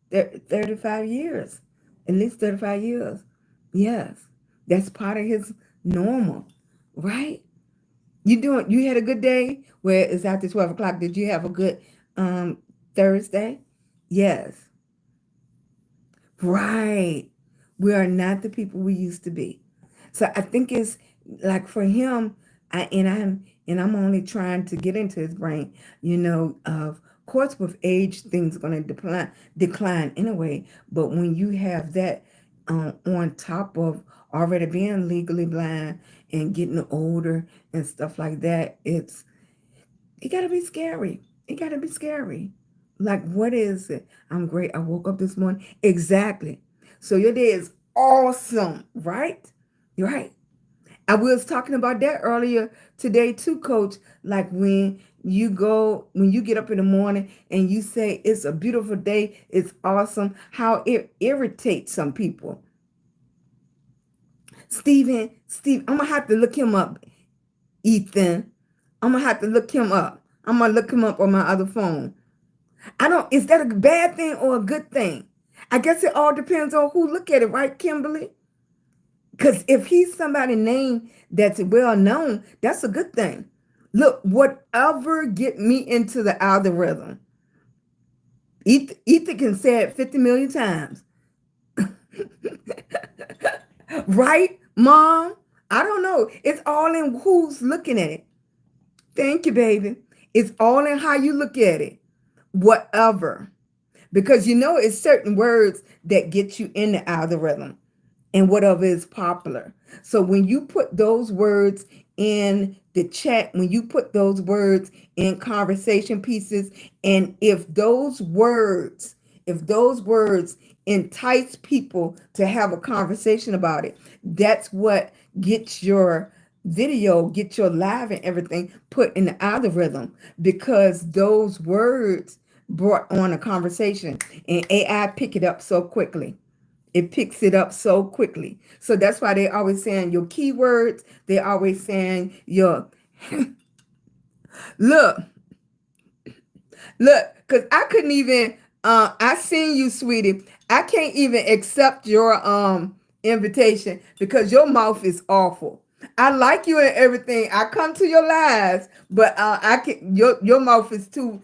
35 years. At least 35 years. Yes. That's part of his normal, right? You had a good day where it's after 12 o'clock. Did you have a good Thursday? Yes. Right. We are not the people we used to be. So I think it's like for him, I'm only trying to get into his brain, of course with age things gonna decline anyway. But when you have that on top of already being legally blind and getting older and stuff like that, it gotta be scary. It gotta be scary. Like, what is it? I'm great. I woke up this morning. Exactly. So your day is awesome, right? Right. I was talking about that earlier today too, Coach. Like when you get up in the morning and you say it's a beautiful day, it's awesome, how it irritates some people. Steve, I'm gonna have to look him up, Ethan. I'm gonna have to look him up. I'm gonna look him up on my other phone. Is that a bad thing or a good thing? I guess it all depends on who look at it, right, Kimberly? Because if he's somebody named that's well known, that's a good thing. Look, whatever get me into the algorithm. Ethan can say it 50 million times. Right, Mom? I don't know. It's all in who's looking at it. Thank you, baby. It's all in how you look at it. Whatever. Because it's certain words that get you in the algorithm and whatever is popular. So when you put those words in the chat, when you put those words in conversation pieces, and if those words entice people to have a conversation about it, that's what gets your video, get your live and everything put in the algorithm, because those words brought on a conversation and AI pick it up so quickly. It picks it up so quickly. So that's why they always saying your keywords. They always saying your look, because I couldn't even I seen you, sweetie. I can't even accept your invitation because your mouth is awful. I like you and everything. I come to your lives, but I can your mouth is too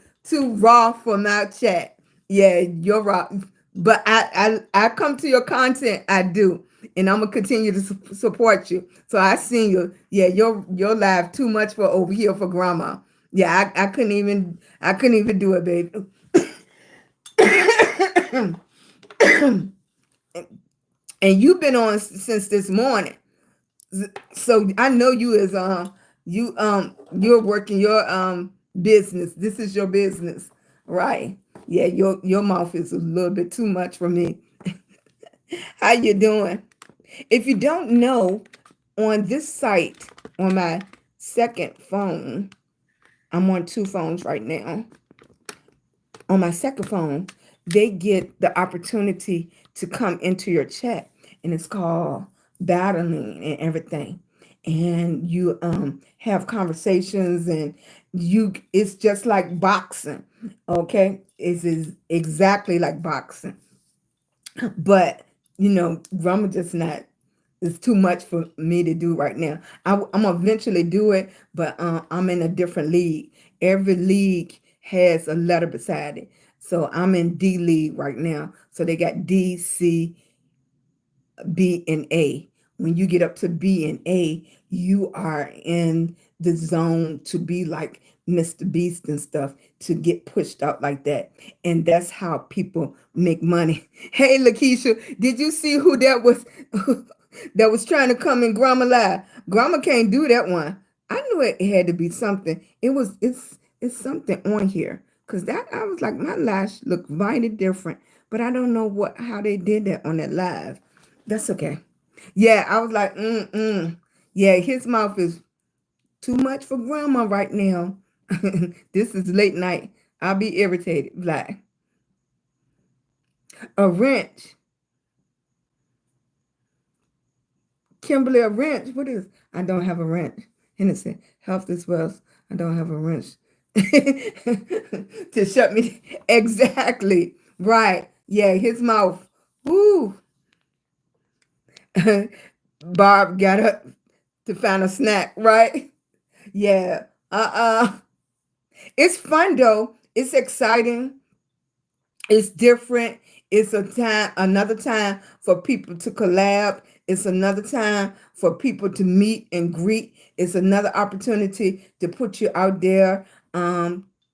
raw for my chat. Yeah, you're raw. But I come to your content. I do, and I'm gonna continue to support you. So I seen you. Yeah, your live too much for over here for grandma. Yeah, I couldn't even do it, baby. And you've been on since this morning, so I know you is you're working your business. This is your business, right? Yeah, your mouth is a little bit too much for me. How you doing? If you don't know, on this site, on my second phone, I'm on two phones right now. On my second phone, they get the opportunity to come into your chat, and it's called battling and everything. And you have conversations, and it's just like boxing. Okay, it's exactly like boxing, but grandma just not, it's too much for me to do right now. I'm gonna eventually do it, but I'm in a different league. Every league has a letter beside it. So I'm in D league right now. So they got D, C, B, and A. When you get up to B and A, you are in the zone to be like Mr. Beast and stuff, to get pushed out like that. And that's how people make money. Hey, Lakeisha, did you see who that was that was trying to come in Grandma Live? Grandma can't do that one. I knew it had to be something. It's something on here. Cause that I was like, my lash looked mighty different. But I don't know how they did that on that live. That's okay. Yeah, I was like, yeah, his mouth is too much for grandma right now. This is late night. I'll be irritated. Like a wrench. Kimberly, a wrench. What is? I don't have a wrench. Hennessy, health is wealth. I don't have a wrench to shut me. Exactly. Right. Yeah, his mouth. Woo. Barb got up to find a snack, right? Yeah. It's fun though. It's exciting. It's different. It's another time for people to collab. It's another time for people to meet and greet. It's another opportunity to put you out there.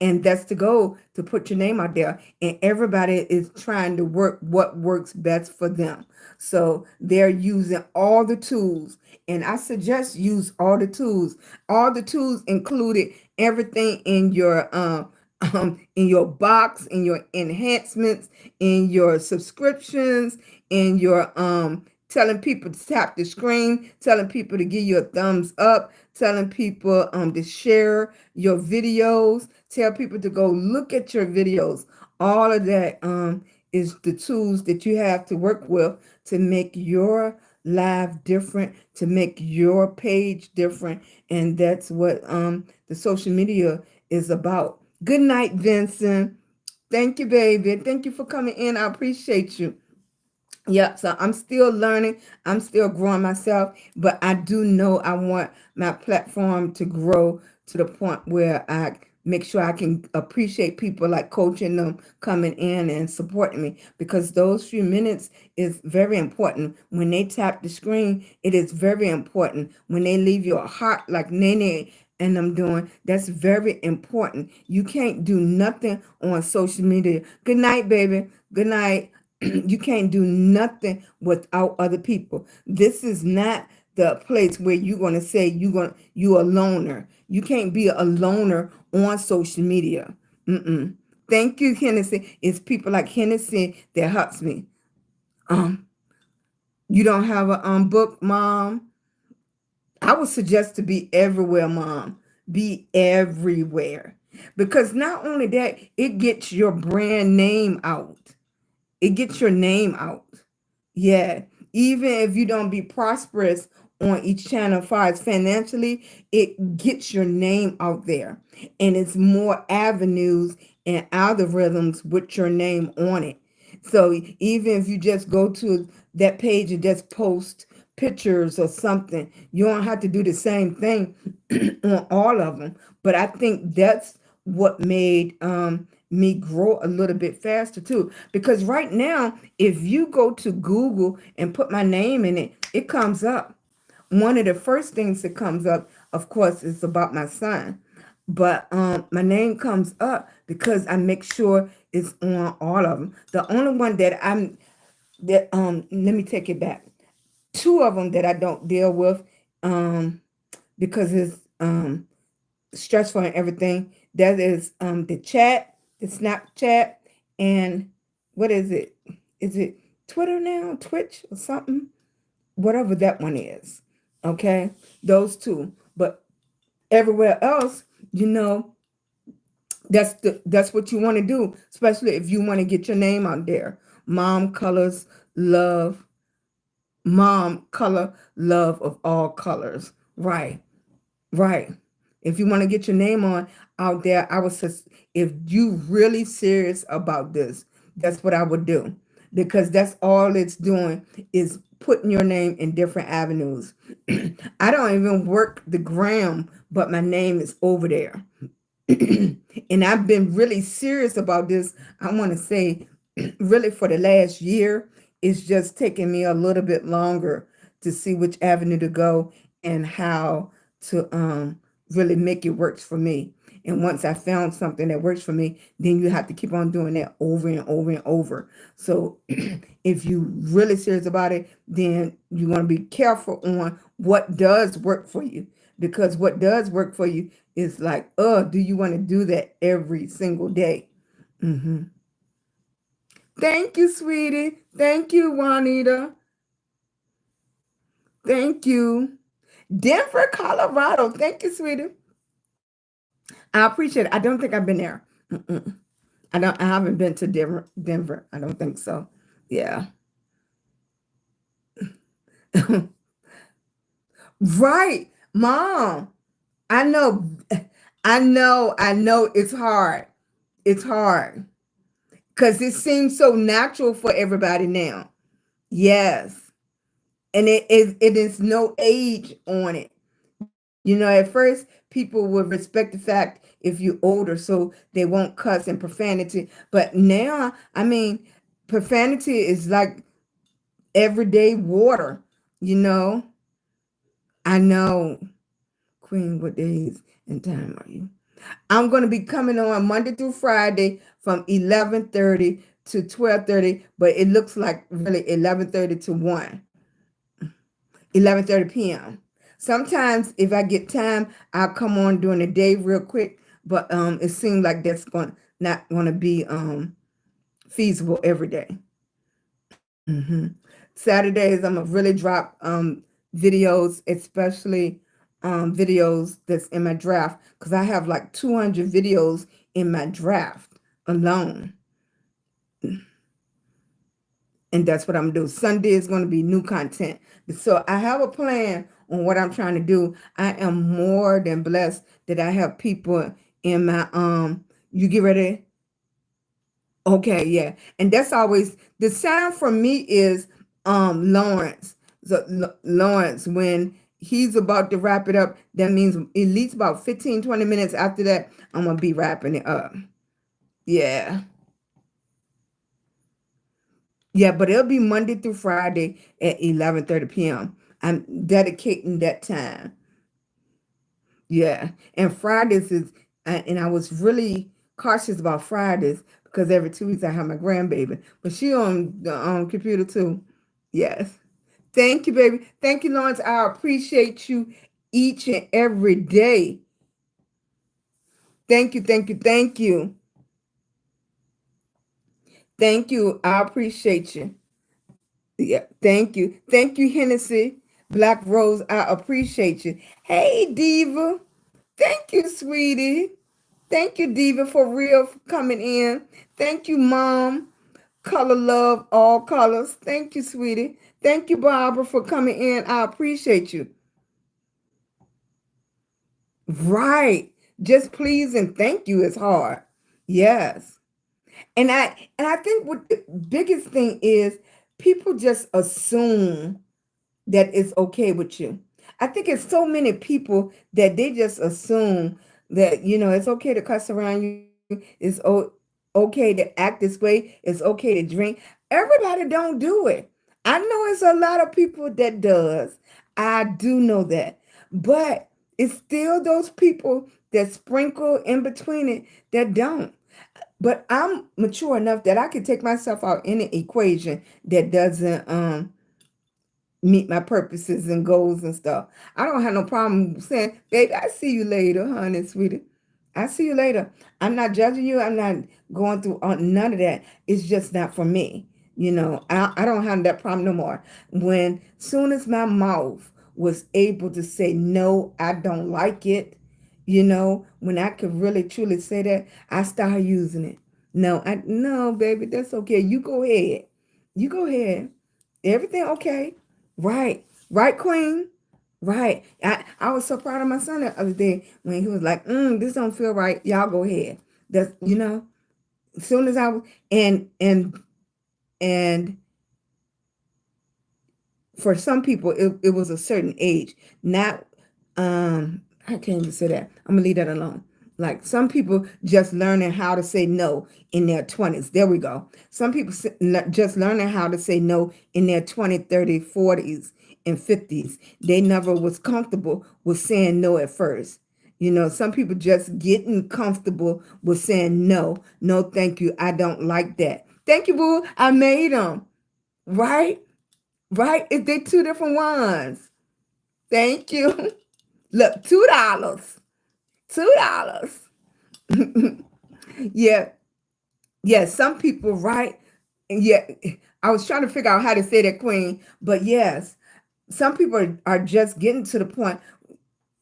And that's the goal, to put your name out there. And everybody is trying to work what works best for them. So they're using all the tools. And I suggest use all the tools. All the tools included everything in your box, in your enhancements, in your subscriptions, in your telling people to tap the screen, telling people to give you a thumbs up, telling people to share your videos, tell people to go look at your videos. All of that is the tools that you have to work with to make your live different, to make your page different. And that's what the social media is about. Good night, Vincent. Thank you, baby. Thank you for coming in. I appreciate you. Yeah, so I'm still learning. I'm still growing myself, but I do know I want my platform to grow to the point where I make sure I can appreciate people, like coaching them, coming in and supporting me, because those few minutes is very important. When they tap the screen, it is very important. When they leave your heart, like Nene and I'm doing, that's very important. You can't do nothing on social media. Good night, baby. Good night. You can't do nothing without other people. This is not the place where you're going to say you're a loner. You can't be a loner on social media. Thank you, Hennessy. It's people like Hennessy that helps me. You don't have a book, Mom? I would suggest to be everywhere, Mom. Be everywhere. Because not only that, it gets your brand name out. It gets your name out. Yeah. Even if you don't be prosperous on each channel as far as financially, it gets your name out there. And it's more avenues and algorithms with your name on it. So even if you just go to that page and just post pictures or something, you don't have to do the same thing on all of them. But I think that's what made me grow a little bit faster too. Because right now, if you go to Google and put my name in it, it comes up. One of the first things that comes up, of course, is about my son. But my name comes up because I make sure it's on all of them. The only one that let me take it back. Two of them that I don't deal with because it's stressful and everything. That is the chat, the Snapchat, and what is it? Is it Twitter now, Twitch or something? Whatever that one is. Okay, those two. But everywhere else, that's what you want to do, especially if you want to get your name out there. Mom colors love. Mom color love of all colors. Right. Right. If you want to get your name on out there, I would say, if you really serious about this, that's what I would do. because that's all it's doing is putting your name in different avenues. I don't even work the gram, but my name is over there. And I've been really serious about this. I want to say, really, for the last year. It's just taking me a little bit longer to see which avenue to go and how to really make it work for me. And once I found something that works for me, then you have to keep on doing that over and over and over. So if you really serious about it, then you want to be careful on what does work for you. Because what does work for you is like, do you want to do that every single day? Mm-hmm. Thank you, sweetie. Thank you, Juanita. Thank you. Denver, Colorado. Thank you, sweetie. I appreciate it. I don't think I've been there. Mm-mm. I haven't been to Denver. I don't think so. Yeah. Right. Mom. I know. I know it's hard. It's hard. Because it seems so natural for everybody now. Yes. And it is no age on it. At first people would respect the fact if you're older, so they won't cuss and profanity. But now, I mean, profanity is like everyday water, you know. I know. Queen, what days and time are you? I'm going to be coming on Monday through Friday from 11:30 to 12:30, but it looks like really 11:30 to 11:30 p.m. Sometimes if I get time, I'll come on during the day real quick, but it seems like that's not going to be feasible every day. Mm-hmm. Saturdays, I'm gonna really drop videos, especially videos that's in my draft, because I have like 200 videos in my draft alone. And that's what I'm gonna do. Sunday is gonna be new content. So I have a plan on what I'm trying to do. I am more than blessed that I have people in my you get ready. Okay, yeah. And that's always the sound for me is Lawrence. So Lawrence, when he's about to wrap it up, that means at least about 15, 20 minutes after that, I'm gonna be wrapping it up. Yeah. Yeah, but it'll be Monday through Friday at 11:30 p.m. I'm dedicating that time. Yeah. And Fridays is and I was really cautious about Fridays because every 2 weeks I have my grandbaby. But she on the computer too. Yes. Thank you, baby. Thank you, Lawrence. I appreciate you each and every day. Thank you, thank you, thank you. Thank you. I appreciate you. Yeah, thank you. Thank you, Hennessy. Black Rose, I appreciate you. Hey, Diva. Thank you, sweetie. Thank you, Diva, for real for coming in. Thank you, Mom. Color love, all colors. Thank you, sweetie. Thank you, Barbara, for coming in. I appreciate you. Right. Just please and thank you is hard. Yes. And I think what the biggest thing is people just assume that it's okay with you. I think it's so many people that they just assume that it's okay to cuss around you. It's okay to act this way. It's okay to drink. Everybody don't do it. I know it's a lot of people that does. I do know that, but it's still those people that sprinkle in between it that don't. But I'm mature enough that I can take myself out in an equation that doesn't meet my purposes and goals and stuff. I don't have no problem saying, baby, I see you later, honey, sweetie. I see you later. I'm not judging you. I'm not going through none of that. It's just not for me. I don't have that problem no more. When soon as my mouth was able to say, no, I don't like it, when I could really truly say that, I started using it. No, baby, that's okay. You go ahead. You go ahead. Everything okay. Right. Right, Queen. Right. I was so proud of my son the other day when he was like, this don't feel right. Y'all go ahead. That's as soon as I was and And for some people, it was a certain age, not, I can't even say that. I'm gonna leave that alone. Like some people just learning how to say no in their 20s. There we go. Some people just learning how to say no in their 20, 30, 40s, and 50s. They never was comfortable with saying no at first. You know, some people just getting comfortable with saying no. No, thank you. I don't like that. Thank you, boo. I made them. Right? Right? If they two different ones. Thank you. Look, $2. $2. Yeah. Yeah. Some people, right? Yeah. I was trying to figure out how to say that, Queen. But yes, some people are just getting to the point.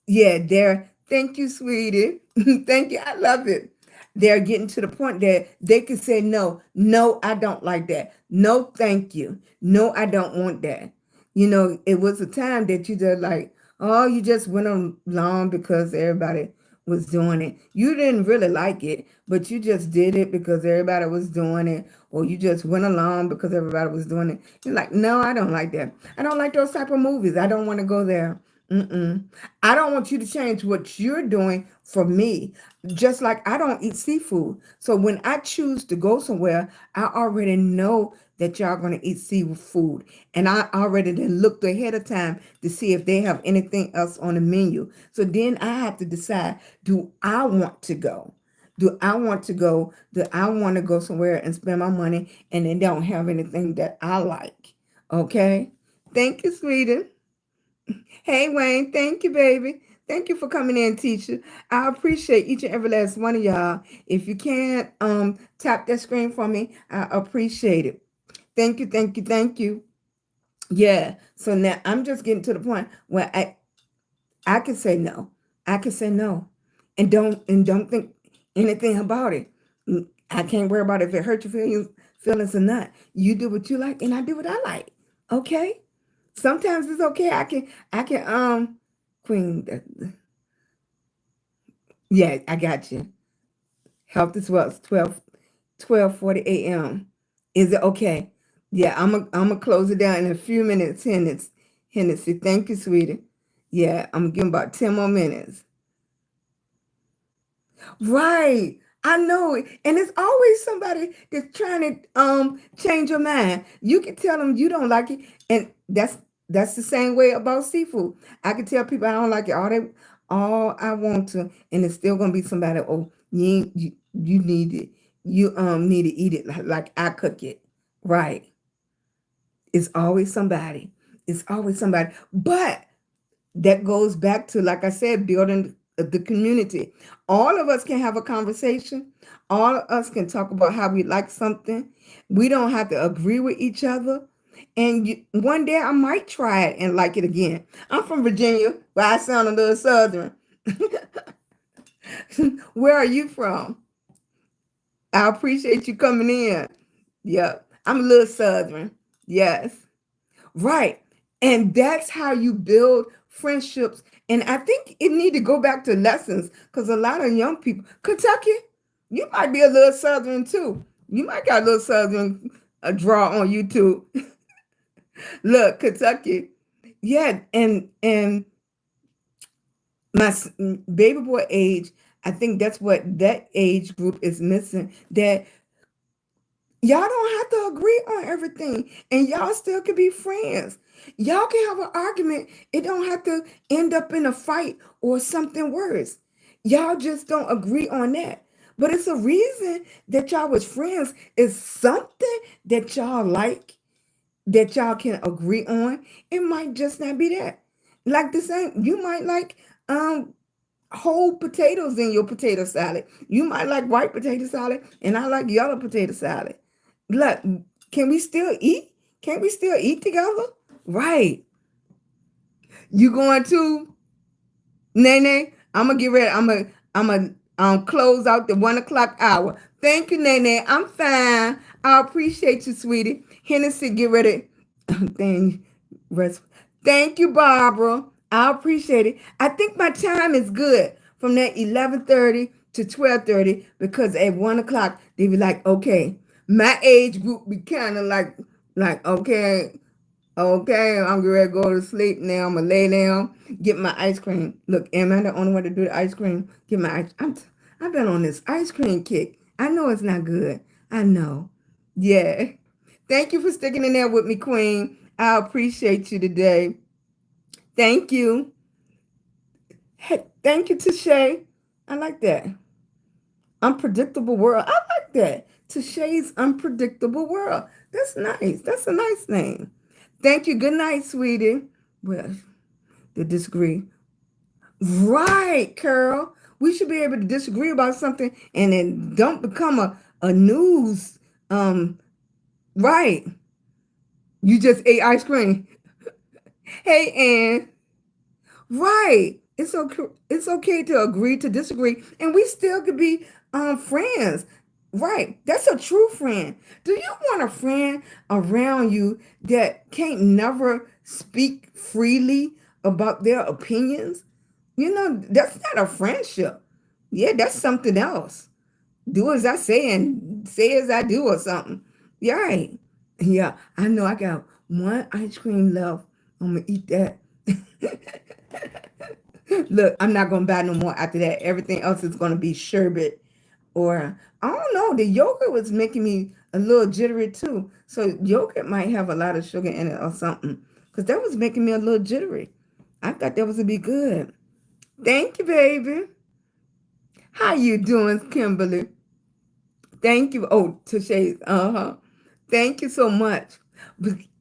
Yeah, thank you, sweetie. Thank you. I love it. They're getting to the point that they can say no. No, I don't like that. No, thank you. No, I don't want that. You know, it was a time that you just like, oh, you just went along because everybody was doing it. You didn't really like it, but you just did it because everybody was doing it, or you just went along because everybody was doing it. You're like, no, I don't like that. I don't like those type of movies. I don't want to go there. Mm-mm. I don't want you to change what you're doing for me. Just like I don't eat seafood. So when I choose to go somewhere, I already know that y'all going to eat seafood. And I already then looked ahead of time to see if they have anything else on the menu. So then I have to decide, do I want to go? Do I want to go? Do I want to go somewhere and spend my money and they don't have anything that I like? Okay. Thank you, sweetie. Hey, Wayne. Thank you, baby. Thank you for coming in, teacher. I appreciate each and every last one of y'all. If you can't tap that screen for me, I appreciate it. Thank you, thank you, thank you. Yeah. So now I'm just getting to the point where I can say no. I can say no. And don't think anything about it. I can't worry about if it hurt your feelings or not. You do what you like and I do what I like. Okay? Sometimes it's okay. I can Queen, yeah, I got you. Health is what 12:40 a.m. Is it okay? Yeah, I'm gonna close it down in a few minutes. Hennessy. Thank you, sweetie. Yeah, I'm gonna give 'em about 10 more minutes. Right. I know it. And it's always somebody that's trying to change your mind. You can tell them you don't like it. And that's the same way about seafood. I can tell people I don't like it all I want to, and it's still gonna be somebody, oh, you need it. You need to eat it like I cook it. Right. It's always somebody. It's always somebody. But that goes back to, like I said, building the community. All of us can have a conversation. All of us can talk about how we like something. We don't have to agree with each other. And one day I might try it and like it again. I'm from Virginia, but I sound a little Southern. Where are you from? I appreciate you coming in. Yeah, I'm a little Southern. Yes. Right. And that's how you build friendships. And I think it need to go back to lessons because a lot of young people, Kentucky, you might be a little Southern too. You might got a little Southern draw on you too. Look, Kentucky. Yeah. And my baby boy age, I think that's what that age group is missing. That y'all don't have to agree on everything, and y'all still can be friends. Y'all can have an argument. It don't have to end up in a fight or something worse. Y'all just don't agree on that. But it's a reason that y'all was friends. It's something that y'all like, that y'all can agree on. It might just not be that. Like the same, you might like whole potatoes in your potato salad. You might like white potato salad, and I like yellow potato salad. Look, can we still eat? Can't we still eat together? Right. You going to Nene? I'm gonna get ready. I'm gonna close out the 1 o'clock hour. Thank you, Nene. I'm fine. I appreciate you, sweetie. Hennessy, get ready. Thank Thank you, Barbara. I appreciate it. I think my time is good from that 11:30 to 12:30 because at 1 o'clock they be like, okay, My age group be kind of like, okay, okay, I'm ready to go to sleep now. I'm gonna lay down, get my ice cream. Look, am I the only one to do the ice cream? Get my ice. I've been on this ice cream kick. I know it's not good. I know. Yeah. Thank you for sticking in there with me, Queen. I appreciate you today. Thank you. Hey, thank you to Shay. I like that. Unpredictable world. I like that. To Shay's unpredictable world. That's nice. That's a nice name. Thank you. Good night, sweetie. Well, to disagree. Right, Carol. We should be able to disagree about something and then don't become a news. Right. You just ate ice cream. Hey, Ann. Right. It's okay. It's okay to agree to disagree, and we still could be friends. Right. That's a true friend. Do you want a friend around you that can't never speak freely about their opinions? You know, that's not a friendship. Yeah, that's something else. Do as I say and say as I do or something. Yeah, right. Yeah, I know I got one ice cream left. I'm gonna eat that. Look, I'm not gonna buy no more after that. Everything else is gonna be sherbet or I don't know. The yogurt was making me a little jittery too. So yogurt might have a lot of sugar in it or something. Cause that was making me a little jittery. I thought that was gonna be good. Thank you, baby. How you doing, Kimberly? Thank you. Oh, Touche. Uh-huh. Thank you so much.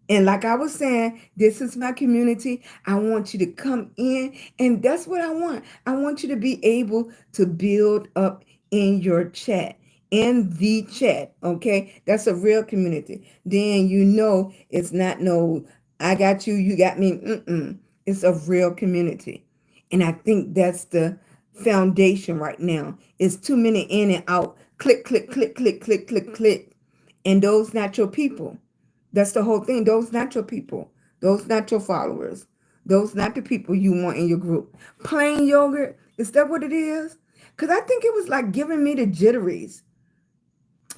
And like I was saying, this is my community. I want you to come in, and that's what I want. I want you to be able to build up in your chat, in the chat. Okay, that's a real community. Then you know it's not no, I got you, you got me. Mm-mm. It's a real community, and I think that's the foundation right now. It's too many in and out. Click, click, click, click, click, click, click, and those not your people. That's the whole thing. Those not your people. Those not your followers. Those not the people you want in your group. Plain yogurt, is that what it is? Because I think it was like giving me the jitteries.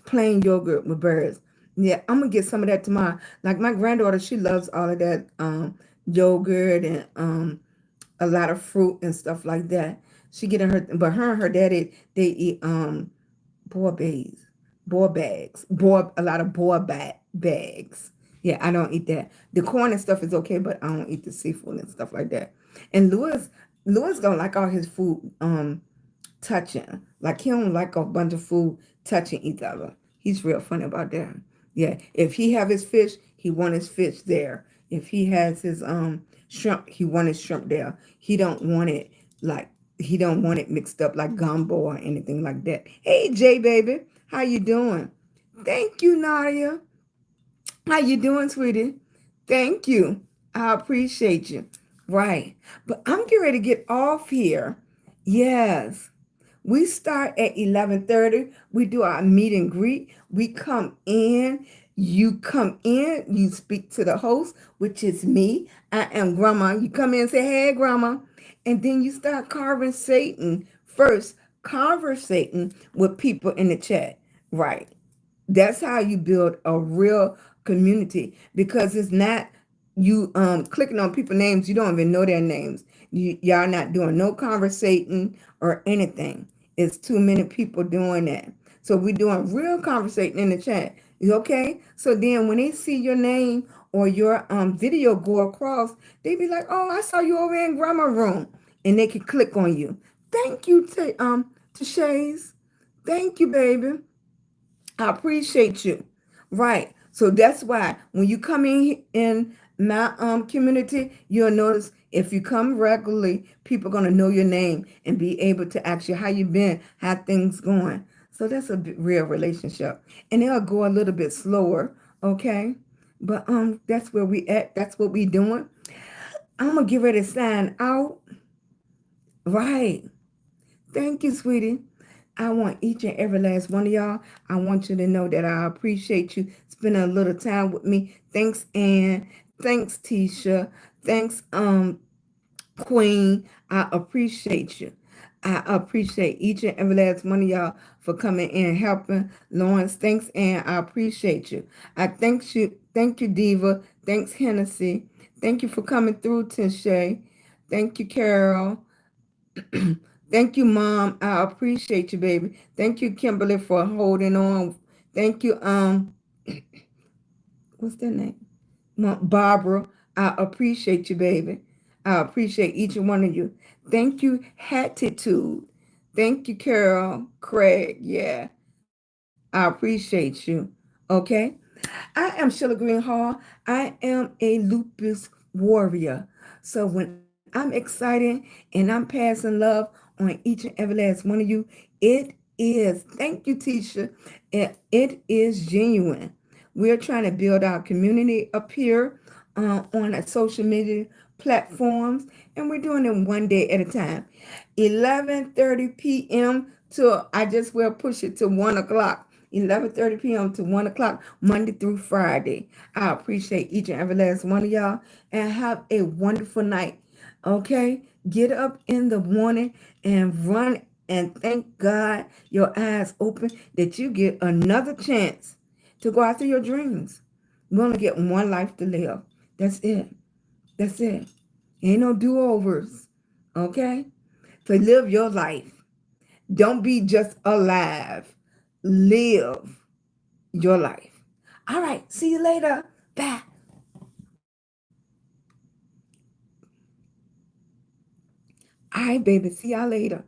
Plain yogurt with berries. Yeah, I'm gonna get some of that tomorrow. Like my granddaughter, she loves all of that yogurt and a lot of fruit and stuff like that. She getting her, but her and her daddy they eat boar bags, boar bags, boar a lot of bags. Yeah, I don't eat that. The corn and stuff is okay, but I don't eat the seafood and stuff like that. And Lewis don't like all his food touching. Like he don't like a bunch of food touching each other. He's real funny about that. Yeah, if he have his fish, he want his fish there. If he has his shrimp, he want his shrimp there. Like he don't want it mixed up like gumbo or anything like that. Hey Jay baby, how you doing? Thank you, Nadia. How you doing, sweetie? Thank you. I appreciate you. Right. But I'm getting ready to get off here. Yes. We start at 11:30. We do our meet and greet. We come in. You come in. You speak to the host, which is me. I am Grandma. You come in and say, hey, Grandma. And then you start conversating first, conversating with people in the chat. Right. That's how you build a real community because it's not you clicking on people names, you don't even know their names. Y'all not doing no conversating or anything. It's too many people doing that. So we're doing real conversating in the chat. You okay? So then when they see your name or your video go across, they be like, oh, I saw you over in grandma room. And they can click on you. Thank you to Shays. Thank you, baby. I appreciate you. Right. So that's why when you come in my community, you'll notice if you come regularly, people are gonna know your name and be able to ask you how you been, how things going. So that's a real relationship. And it'll go a little bit slower, okay? But that's where we at. That's what we doing. I'm gonna get ready to sign out. Right. Thank you, sweetie. I want each and every last one of y'all. I want you to know that I appreciate you spending a little time with me. Thanks, Ann. Thanks, Tisha. Thanks, Queen. I appreciate you. I appreciate each and every last one of y'all for coming in and helping. Lawrence, thanks, and I appreciate you. I thank you, Diva. Thanks, Hennessy. Thank you for coming through, Tisha. Thank you, Carol. Thank you, Mom. I appreciate you, baby. Thank you, Kimberly, for holding on. Thank you, what's that name? Barbara. I appreciate you, baby. I appreciate each and one of you. Thank you, Hatitude. Thank you, Carol, Craig. Yeah, I appreciate you. Okay. I am Sheila Greenhall. I am a lupus warrior. So when I'm excited and I'm passing love on each and every last one of you, it is, thank you, Tisha. It is genuine. We're trying to build our community up here on our social media platforms, and we're doing it one day at a time. 11:30 p.m. to, I just will push it to 1 o'clock. 11:30 p.m. to 1 o'clock, Monday through Friday. I appreciate each and every last one of y'all, and have a wonderful night. Okay? Get up in the morning and run and thank God your eyes open that you get another chance to go after your dreams. We only get one life to live. That's it. That's it. Ain't no do-overs. Okay? So live your life. Don't be just alive. Live your life. All right. See you later. Bye. All right, baby. See y'all later.